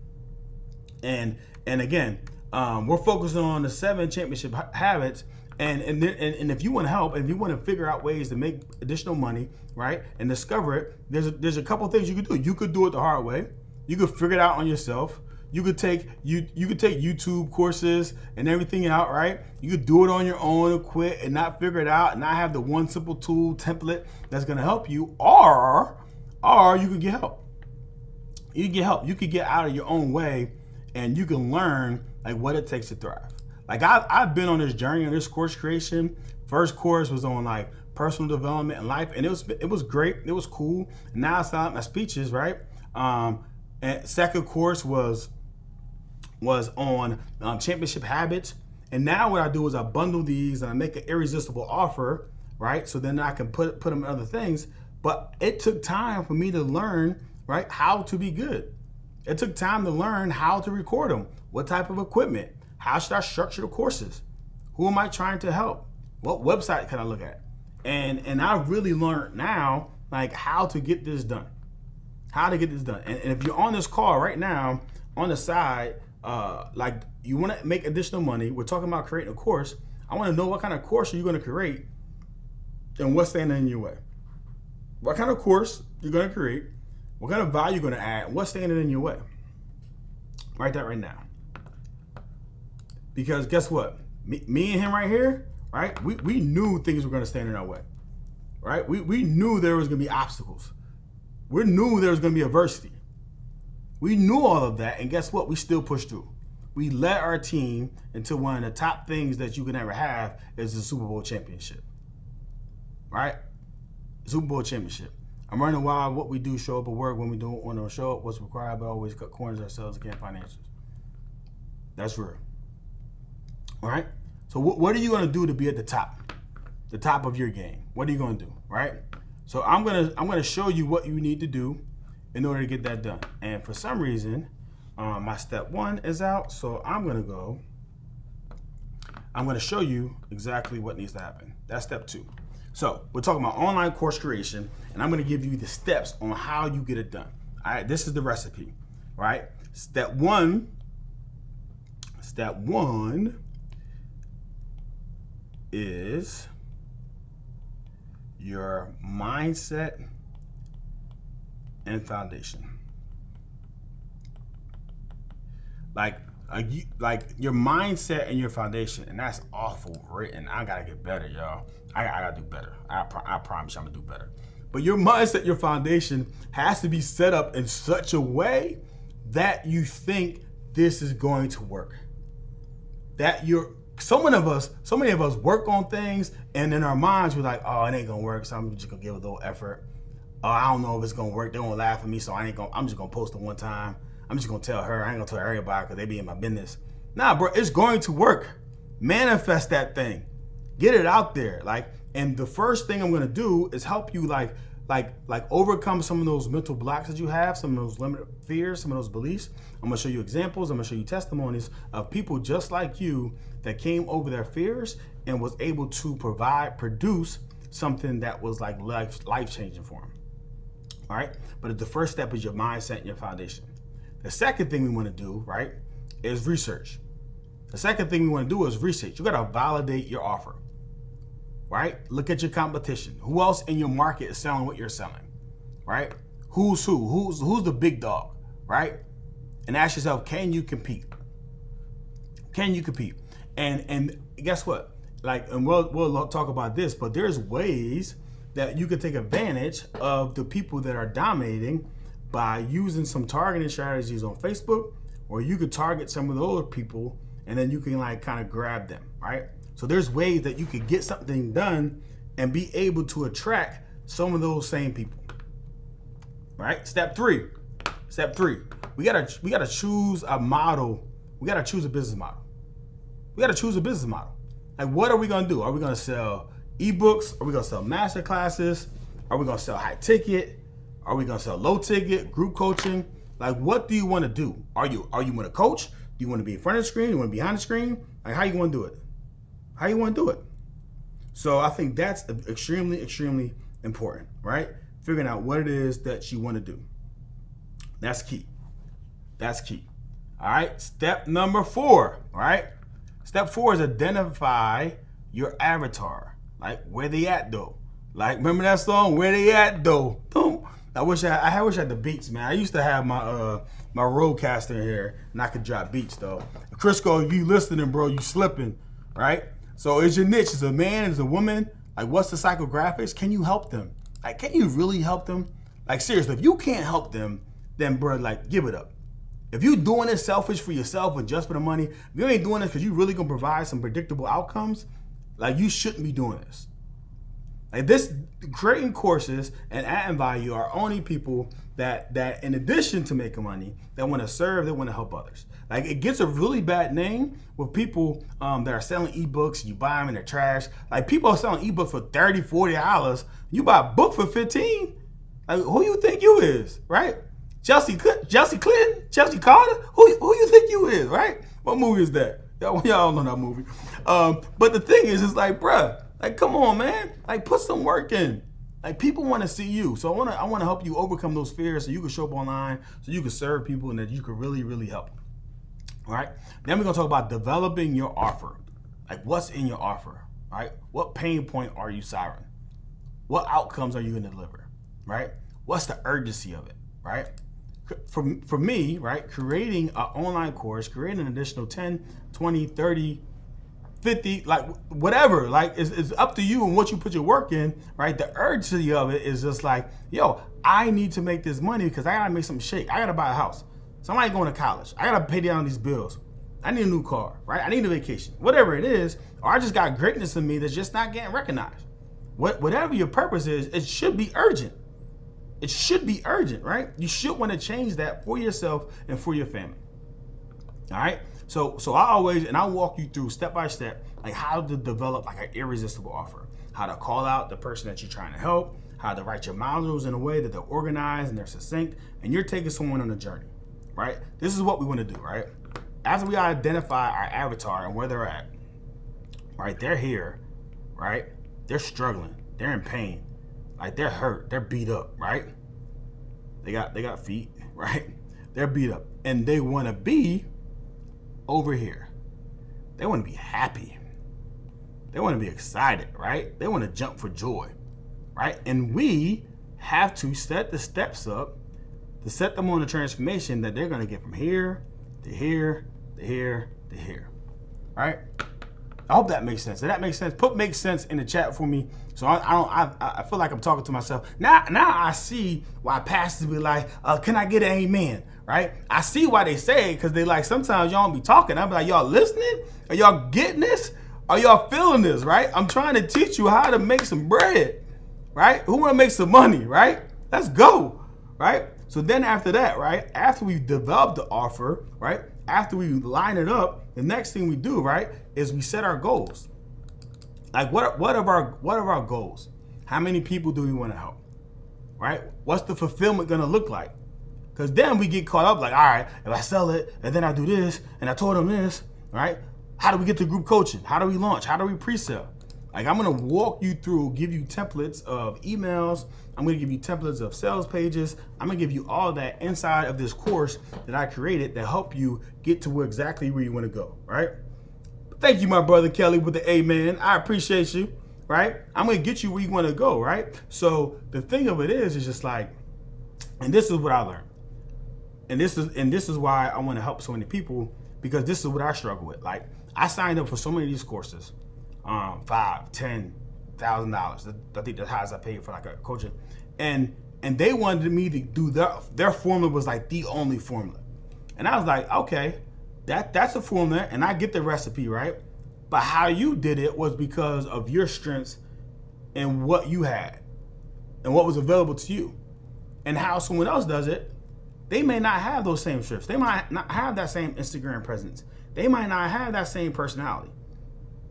And again, we're focusing on the 7 championship habits. And if you want to help, and if you want to figure out ways to make additional money, right, and discover it, there's a couple things you could do. You could do it the hard way. You could figure it out on yourself. You could take YouTube courses and everything out, right? You could do it on your own and quit and not figure it out and not have the one simple tool template that's gonna help you, or you could get help. You can get help. You could get out of your own way and you can learn like what it takes to thrive. Like I've been on this journey on this course creation. First course was on like personal development and life, and it was great. It was cool. And now it's out my speeches, right? And second course was on championship habits. And now what I do is I bundle these and I make an irresistible offer, right? So then I can put them in other things. But it took time for me to learn, right, how to be good. It took time to learn how to record them, what type of equipment, how should I structure the courses, who am I trying to help, What website can I look at? And I really learned now like how to get this done. How to get this done. And if you're on this call right now, on the side, like you want to make additional money, we're talking about creating a course. I want to know what kind of course are you going to create and what's standing in your way. What kind of course you're going to create, what kind of value you're going to add, what's standing in your way. Write that right now. Because guess what? Me and him right here, right? We knew things were going to stand in our way, right? We knew there was going to be obstacles. We knew there was going to be adversity. We knew all of that, and guess what? We still pushed through. We led our team into one of the top things that you can ever have is the Super Bowl championship, right? Super Bowl championship. I'm running wild. What we do, show up at work. When we don't want to show up, what's required, but always cut corners ourselves against financials. That's real. All right. So what are you going to do to be at the top of your game? What are you going to do, right? So I'm gonna show you what you need to do in order to get that done. And for some reason, my step 1 is out. So I'm gonna show you exactly what needs to happen. That's step 2. So we're talking about online course creation, and I'm gonna give you the steps on how you get it done. All right, this is the recipe, right? Step one is your mindset and foundation. Like your mindset and your foundation, and that's awful written. I gotta get better, y'all. I gotta do better. I promise you I'm gonna do better. But your mindset, your foundation has to be set up in such a way that you think this is going to work. That so many of us work on things, and in our minds we're like, oh, it ain't gonna work, so I'm just gonna give it a little effort. Oh, I don't know if it's gonna work. They're gonna laugh at me, so I'm just gonna post it one time. I'm just gonna tell her. I ain't gonna tell everybody because they be in my business. Nah, bro, it's going to work. Manifest that thing. Get it out there. And the first thing I'm gonna do is help you like overcome some of those mental blocks that you have, some of those limited fears, some of those beliefs. I'm gonna show you examples. I'm gonna show you testimonies of people just like you that came over their fears and was able to produce something that was like life-changing for them. All right. But the first step is your mindset and your foundation. The second thing we want to do, right, is research. The second thing we want to do is research. You got to validate your offer, right? Look at your competition. Who else in your market is selling what you're selling, right? Who's who? Who's the big dog, right? And ask yourself, can you compete? Can you compete? And guess what? And we'll talk about this, but there's ways that you can take advantage of the people that are dominating by using some targeting strategies on Facebook, or you could target some of those people and then you can kind of grab them, right? So there's ways that you could get something done and be able to attract some of those same people, right? Step three, we gotta choose a model. We gotta choose a business model. Like, what are we gonna do? Are we gonna sell ebooks? Are we gonna sell master classes? Are we gonna sell high ticket? Are we gonna sell low ticket, group coaching? Like, what do you want to do? Are you want to coach? Do you want to be in front of the screen? Do you want to be behind the screen? Like, how you want to do it? So I think that's extremely, extremely important, right? Figuring out what it is that you want to do. That's key. All right. Step number 4, all right? Step 4 is identify your avatar. Like, where they at though? Like, remember that song, Where They At Though? I wish I had the beats, man. I used to have my my Rodecaster in here, and I could drop beats though. Crisco, you listening, bro? You slipping, right? So it's your niche. It's a man, it's a woman. Like, what's the psychographics? Can you help them? Like, can you really help them? Like, seriously, if you can't help them, then bro, like, give it up. If you doing this selfish for yourself and just for the money, if you ain't doing this because you really gonna provide some predictable outcomes, like, you shouldn't be doing this. Like, this, creating courses and adding value are only people that in addition to making money, that want to serve, that want to help others. Like, it gets a really bad name with people that are selling ebooks. You buy them and they're trash. Like, people are selling ebooks for $30, $40. You buy a book for $15. Like, who you think you is, right? Chelsea Clinton, Chelsea Carter. Who you think you is, right? What movie is that? Y'all know that movie. But the thing is, it's like, bruh, Like, come on, man. Like, put some work in. Like, people want to see you. So I want to help you overcome those fears so you can show up online, so you can serve people and that you can really, really help them. All right. Then we're going to talk about developing your offer. Like, what's in your offer, right? What pain point are you solving? What outcomes are you going to deliver, right? What's the urgency of it, right? For me, right, creating an online course, creating an additional 10, 20, 30, 50, like whatever, like it's up to you and what you put your work in, right? The urgency of it is just like, yo, I need to make this money because I gotta make something shake. I gotta buy a house. Somebody going to college. I gotta pay down these bills. I need a new car, right? I need a vacation, whatever it is, or I just got greatness in me that's just not getting recognized. Whatever your purpose is, it should be urgent. It should be urgent, right? You should want to change that for yourself and for your family. All right. So I walk you through step by step, like how to develop like an irresistible offer, how to call out the person that you're trying to help, how to write your modules in a way that they're organized and they're succinct, and you're taking someone on a journey, right? This is what we want to do, right? After we identify our avatar and where they're at, right? They're here, right? They're struggling, they're in pain, like they're hurt, they're beat up, right? They got feet, right? They're beat up, and they want to be over here. They want to be happy. They want to be excited, right? They want to jump for joy, right? And we have to set the steps up to set them on the transformation that they're going to get from here to here to here to here, right? I hope that makes sense. Did that make sense? Put "makes sense" in the chat for me, so I feel like I'm talking to myself. Now I see why pastors be like, "Can I get an amen?" Right? I see why they say it, because they like sometimes y'all don't be talking. I'm like, y'all listening? Are y'all getting this? Are y'all feeling this? Right? I'm trying to teach you how to make some bread. Right? Who want to make some money? Right? Let's go. Right? So then after that, right? After we've developed the offer, right? After we line it up, the next thing we do, right, is we set our goals. Like what are our goals? How many people do we want to help? Right? What's the fulfillment gonna look like? Because then we get caught up like, all right, if I sell it and then I do this and I told them this, right? How do we get to group coaching? How do we launch? How do we pre-sell? Like, I'm gonna walk you through, give you templates of emails. I'm gonna give you templates of sales pages. I'm gonna give you all that inside of this course that I created to help you get to exactly where you wanna go, right? Thank you, my brother Kelly, with the amen. I appreciate you, right? I'm gonna get you where you wanna go, right? So the thing of it is just like, and this is what I learned. And this is why I wanna help so many people, because this is what I struggle with. Like, I signed up for so many of these courses. $5,000, $10,000. I think that's how I paid for like a coaching, and they wanted me to do their formula was like the only formula, and I was like, okay, that's a formula, and I get the recipe, right? But how you did it was because of your strengths and what you had and what was available to you, and how someone else does it, they may not have those same strengths. They might not have that same Instagram presence. They might not have that same personality.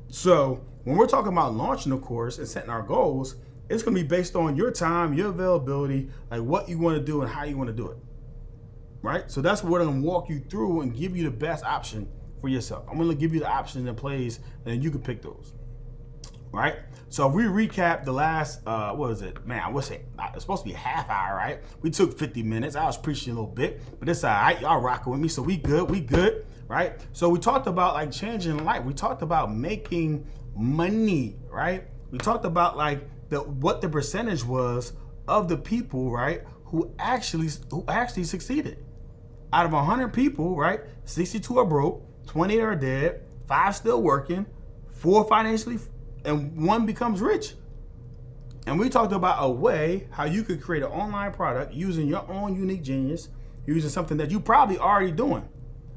So when we're talking about launching a course and setting our goals, it's going to be based on your time, your availability, like what you want to do and how you want to do it, right? So that's what I'm going to walk you through and give you the best option for yourself. I'm going to give you the options and plays, and then you can pick those, right? So if we recap the last, what was it? Man, I would say it's supposed to be a half hour, right? We took 50 minutes. I was preaching a little bit, but it's all right. Y'all rocking with me, so we good. Right? So we talked about like changing life. We talked about making money, right? We talked about like what the percentage was of the people, right, who actually succeeded. Out of 100 people, right, 62 are broke, 20 are dead, 5 still working, 4 financially, and 1 becomes rich. And we talked about a way how you could create an online product using your own unique genius, using something that you probably already doing.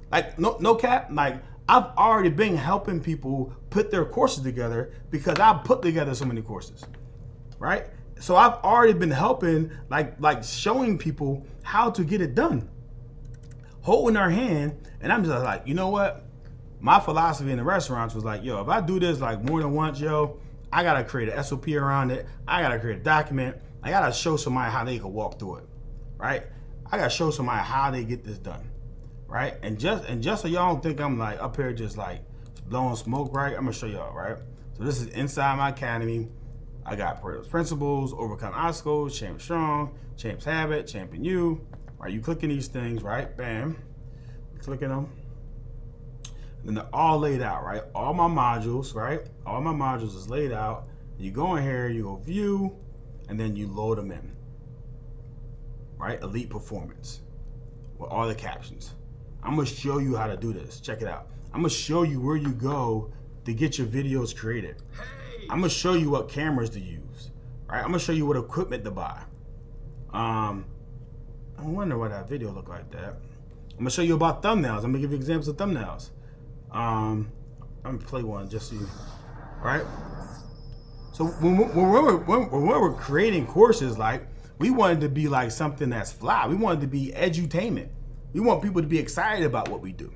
Like, no cap, like, I've already been helping people put their courses together because I've put together so many courses, right? So I've already been helping, like showing people how to get it done, holding their hand. And I'm just like, you know what? My philosophy in the restaurants was like, yo, if I do this like more than once, yo, I got to create an SOP around it. I got to create a document. I got to show somebody how they can walk through it, right? I got to show somebody how they get this done. Right? And just so y'all don't think I'm like up here just like blowing smoke, right? I'm gonna show y'all, right? So this is inside my academy. I got Pareto's Principles, Overcome Obstacles, Champion Strong, Champ's Habit, Champion You. Right, you clicking these things, right? Bam, clicking them. And then they're all laid out, right? All my modules, right? All my modules is laid out. You go in here, you go view, and then you load them in. Right? Elite Performance with all the captions. I'm gonna show you how to do this. Check it out. I'm gonna show you where you go to get your videos created. I'm gonna show you what cameras to use. Right? I'm gonna show you what equipment to buy. I wonder why that video looked like that. I'm gonna show you about thumbnails. I'm gonna give you examples of thumbnails. I'm gonna play one just so you, right? So when we're creating courses, like, we wanted to be like something that's fly. We wanted to be edutainment. We want people to be excited about what we do.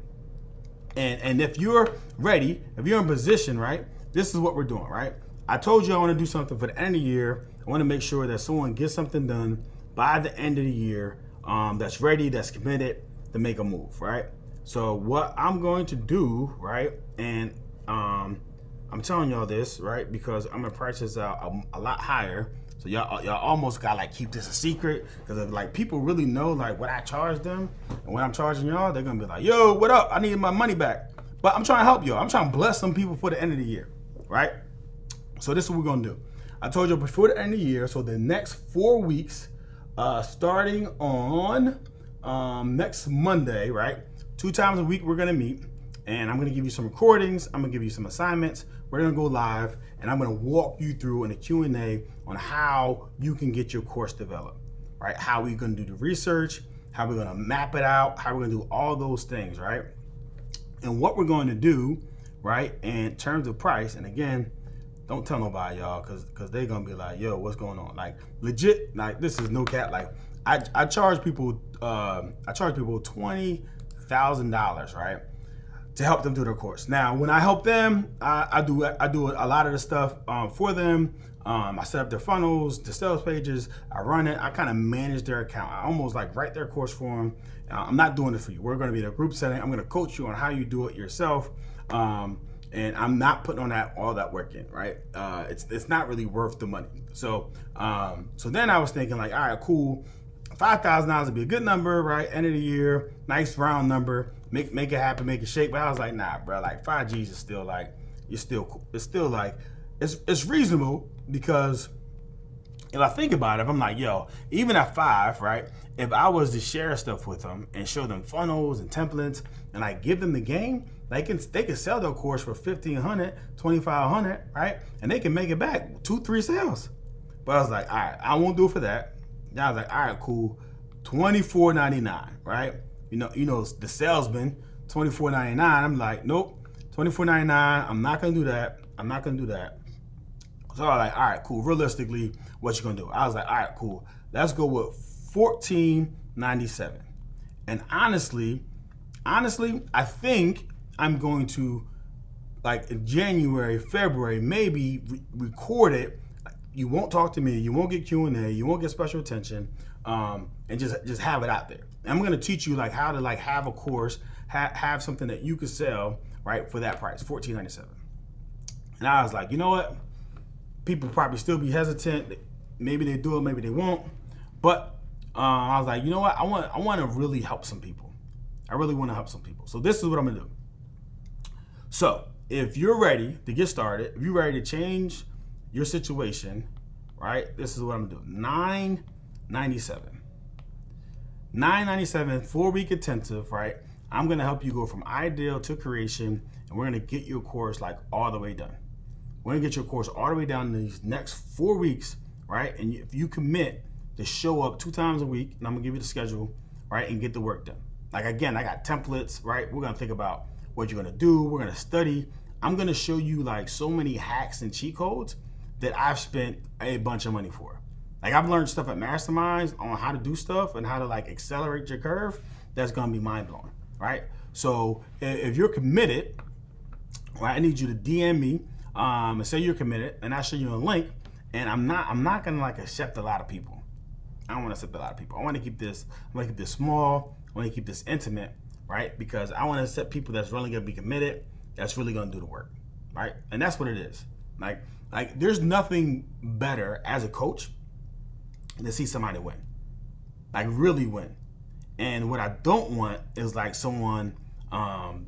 And if you're ready, if you're in position, right, this is what we're doing, right? I told you I want to do something for the end of the year. I want to make sure that someone gets something done by the end of the year, that's ready, that's committed to make a move, right? So what I'm going to do, right, and I'm telling y'all this, right, because I'm gonna price this out a lot higher. So y'all almost gotta like keep this a secret, because if like people really know like what I charge them and what I'm charging y'all, they're gonna be like, yo, what up? I need my money back. But I'm trying to help y'all. I'm trying to bless some people for the end of the year, right? So this is what we're gonna do. I told you before the end of the year, so the next 4 weeks, starting on next Monday, right? 2 times a week we're gonna meet, and I'm gonna give you some recordings. I'm gonna give you some assignments. We're gonna go live, and I'm gonna walk you through in a Q&A on how you can get your course developed, right? How we're gonna do the research, how we're gonna map it out, how we're gonna do all those things, right? And what we're going to do, right, in terms of price, and again, don't tell nobody, y'all, because they're gonna be like, yo, what's going on? Like, legit, like, this is no cap. Like, I charge people $20,000, right, to help them do their course. Now, when I help them, I do a lot of the stuff for them. I set up their funnels, the sales pages. I run it. I kind of manage their account. I almost like write their course for them. I'm not doing it for you. We're going to be in a group setting. I'm going to coach you on how you do it yourself. And I'm not putting on all that work in, right? It's not really worth the money. So then I was thinking like, all right, cool. $5,000 would be a good number, right? End of the year, nice round number. Make it happen, make it shake. But I was like, nah, bro. Like 5 G's is still like, it's still like, it's reasonable, because if I think about it, if I'm like, yo, even at 5, right? If I was to share stuff with them and show them funnels and templates, and I give them the game, they can sell their course for $1,500, $2,500, right? And they can make it back 2-3 sales. But I was like, all right, I won't do it for that. I was like, all right, cool, $24.99, right? You know, the salesman, $24.99. I'm like, nope, $24.99. I'm not gonna do that. I'm not gonna do that. So I was like, all right, cool. Realistically, what you gonna do? I was like, all right, cool. Let's go with $14.97. And honestly, I think I'm going to, like, in January, February, maybe record it. You won't talk to me. You won't get Q&A. You won't get special attention, and just have it out there. And I'm going to teach you like how to like have a course, have something that you could sell, right, for that price, $14.97. And I was like, you know what? People probably still be hesitant. Maybe they do it, maybe they won't. But I was like, you know what? I want to really help some people. I really want to help some people. So this is what I'm going to do. So if you're ready to get started, if you're ready to change your situation, right, this is what I'm gonna do. $9.97. $9.97, 4-week intensive, right? I'm gonna help you go from ideal to creation, and we're gonna get your course like all the way done. We're gonna get your course all the way down in these next 4 weeks, right? And if you commit to show up 2 times a week, and I'm gonna give you the schedule, right, and get the work done. Like, again, I got templates, right? We're gonna think about what you're gonna do. We're gonna study. I'm gonna show you like so many hacks and cheat codes that I've spent a bunch of money for. Like, I've learned stuff at masterminds on how to do stuff and how to like accelerate your curve. That's gonna be mind blowing, right? So if you're committed, right, I need you to DM me and say you're committed, and I'll show you a link. And I'm not gonna like accept a lot of people. I don't want to accept a lot of people. I want to keep this small. I want to keep this intimate, right? Because I want to accept people that's really gonna be committed, that's really gonna do the work, right? And that's what it is. Like there's nothing better as a coach than see somebody win, like really win. And what I don't want is like someone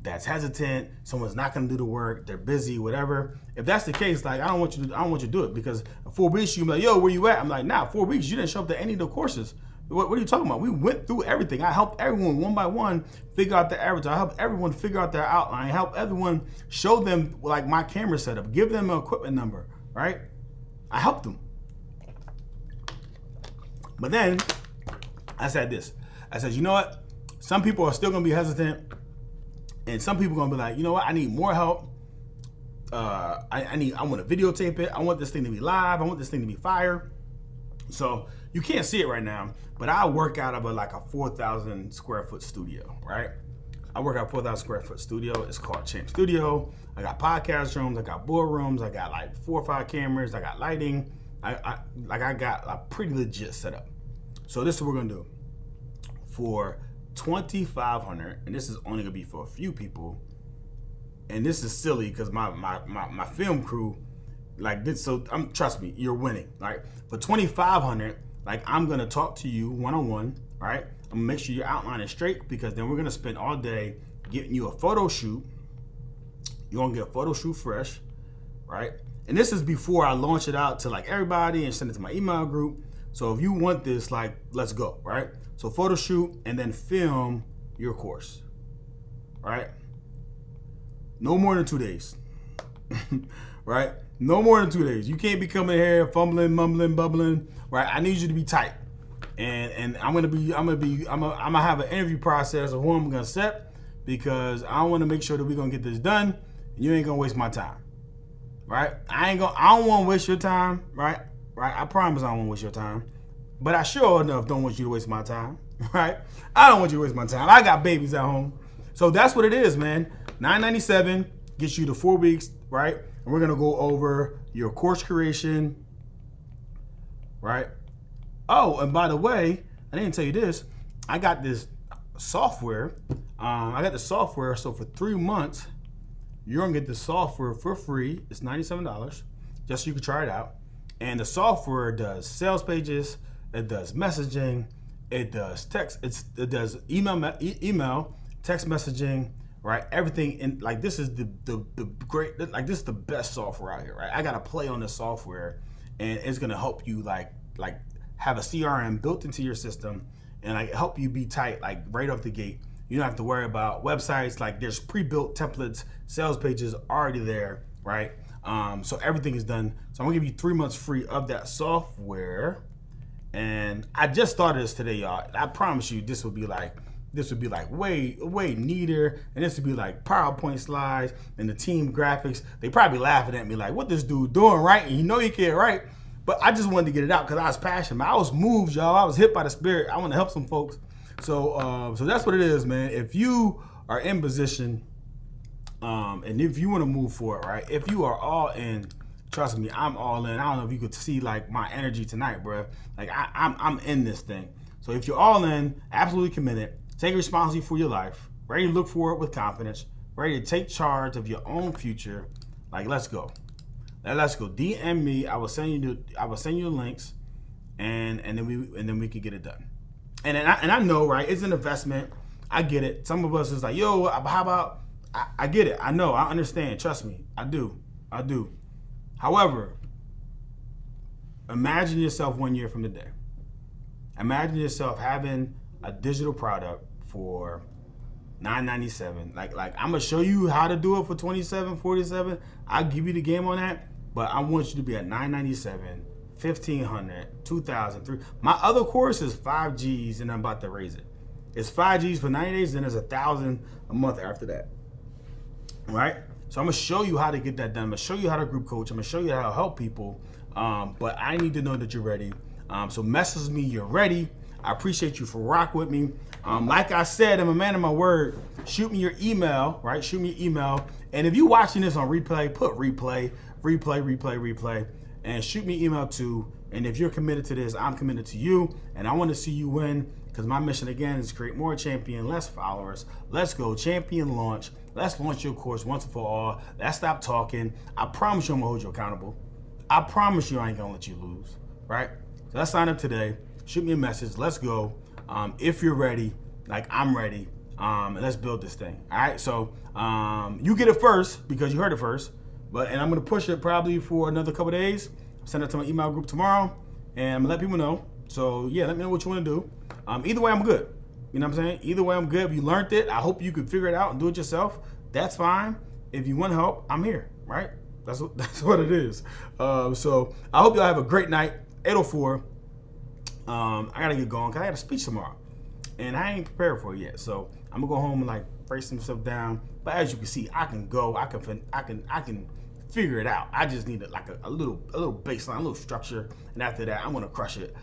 that's hesitant, someone's not going to do the work, they're busy, whatever. If that's the case, like I don't want you to do it, because in 4 weeks you can be like, yo, where you at? I'm like, nah, 4 weeks you didn't show up to any of the courses. What are you talking about? We went through everything. I helped everyone one by one figure out their average. I helped everyone figure out their outline. I helped everyone show them like my camera setup, give them an equipment number, right? I helped them. But then I said this. I said, you know what? Some people are still gonna be hesitant, and some people are gonna be like, you know what? I need more help. I want to videotape it. I want this thing to be live. I want this thing to be fire. So you can't see it right now, but I work out of a 4,000 square foot studio, right? I work out 4,000 square foot studio. It's called Champ Studio. I got podcast rooms. I got boardrooms. I got like 4 or 5 cameras. I got lighting. I got a pretty legit setup. So this is what we're gonna do for $2,500, and this is only gonna be for a few people. And this is silly because my film crew, like this, so trust me, you're winning. Right? For $2,500, like I'm gonna talk to you one-on-one, right? I'm gonna make sure your outline is straight, because then we're gonna spend all day getting you a photo shoot. You're gonna get a photo shoot fresh, right? And this is before I launch it out to like everybody and send it to my email group. So if you want this, like, let's go, right? So photo shoot and then film your course, right? No more than 2 days, right? No more than 2 days. You can't be coming here fumbling, mumbling, bubbling, right? I need you to be tight, and I'm gonna have an interview process of who I'm gonna set, because I want to make sure that we're gonna get this done. And you ain't gonna waste my time, right? I don't want to waste your time, right? I promise I don't want to waste your time, but I sure enough don't want you to waste my time, right? I don't want you to waste my time. I got babies at home, so that's what it is, man. $997 gets you to 4 weeks, right? And we're gonna go over your course creation, right? Oh, and by the way, I didn't tell you this. I got this software. So for 3 months, you're gonna get the software for free. It's $97, just so you can try it out. And the software does sales pages, it does messaging, it does text, it does email, text messaging, right? Everything in, like, this is the great, like, this is the best software out here, right? I got to play on this software, and it's gonna help you like have a CRM built into your system, and like help you be tight, like right off the gate. You don't have to worry about websites. Like, there's pre-built templates, sales pages already there, right? So everything is done. So I'm gonna give you 3 months free of that software. And I just started this today, y'all. I promise you this would be like way neater, and this would be like PowerPoint slides and the team graphics. They probably laughing at me like, what this dude doing, right? And you know you can't write. But I just wanted to get it out because I was passionate. I was moved, y'all. I was hit by the spirit. I want to help some folks. So that's what it is, man. If you are in position, and if you want to move forward, right? If you are all in, trust me, I'm all in. I don't know if you could see like my energy tonight, bro. Like I'm in this thing. So if you're all in, absolutely committed, take responsibility for your life, ready to look forward with confidence, ready to take charge of your own future, like let's go. Let's go. DM me. I will send you the links, and then we can get it done. And I know, right? It's an investment. I get it. Some of us is like, yo, how about? I get it. I know. I understand. Trust me. I do. However, imagine yourself 1 year from today. Imagine yourself having a digital product for $997. Like I'm gonna show you how to do it for $27, $47. I'll give you the game on that, but I want you to be at $997, $1,500, $2,000, $3,000. My other course is 5 G's, and I'm about to raise it. It's 5 G's for 90 days, then there's $1,000 a month after that. Right? So I'm gonna show you how to get that done. I'm gonna show you how to group coach. I'm gonna show you how to help people. But I need to know that you're ready. So message me, you're ready. I appreciate you for rock with me. Like I said, I'm a man of my word. Shoot me your email, right? Shoot me your email. And if you're watching this on replay, put replay, and shoot me email too. And if you're committed to this, I'm committed to you. And I want to see you win. because my mission again is to create more champion, less followers. Let's go, champion launch. Let's launch your course once and for all. Let's stop talking. I promise you I'm gonna hold you accountable. I promise you I ain't gonna let you lose, right? So let's sign up today. Shoot me a message. Let's go. If you're ready, like I'm ready, and let's build this thing. All right. So you get it first because you heard it first. And I'm gonna push it probably for another couple days. Send it to my email group tomorrow, and I'm gonna let people know. So yeah, let me know what you want to do. Either way, I'm good. You know what I'm saying? Either way, I'm good. If you learned it, I hope you could figure it out and do it yourself. That's fine. If you want help, I'm here. Right? That's what it is. So I hope y'all have a great night. 8:04. I gotta get going because I got a speech tomorrow, and I ain't prepared for it yet. So I'm gonna go home and like break some stuff down. But as you can see, I can go. I can figure it out. I just need a little baseline, a little structure, and after that, I'm gonna crush it.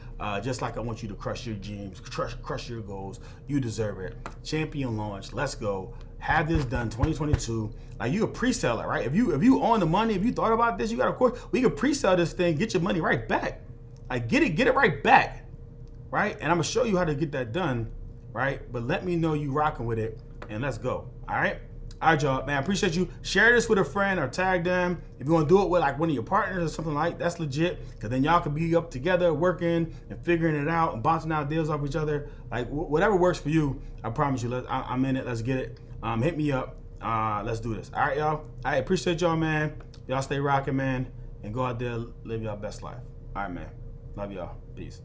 Just like I want you to crush your dreams, crush your goals. You deserve it. Champion launch. Let's go. Have this done 2022. Like you could pre-sell it, right? If you on the money, if you thought about this, you got a course. We could pre-sell this thing, get your money right back. Like get it right back, right? And I'm gonna show you how to get that done, right? But let me know you rocking with it, and let's go. All right. All right, y'all, man, I appreciate you. Share this with a friend or tag them. If you want to do it with like one of your partners or something like that's legit, because then y'all can be up together working and figuring it out and bouncing out deals off each other. Like whatever works for you, I promise you, I'm in it. Let's get it. Hit me up. Let's do this. All right, y'all. I appreciate y'all, man. Y'all stay rocking, man, and go out there, live y'all best life. All right, man. Love y'all. Peace.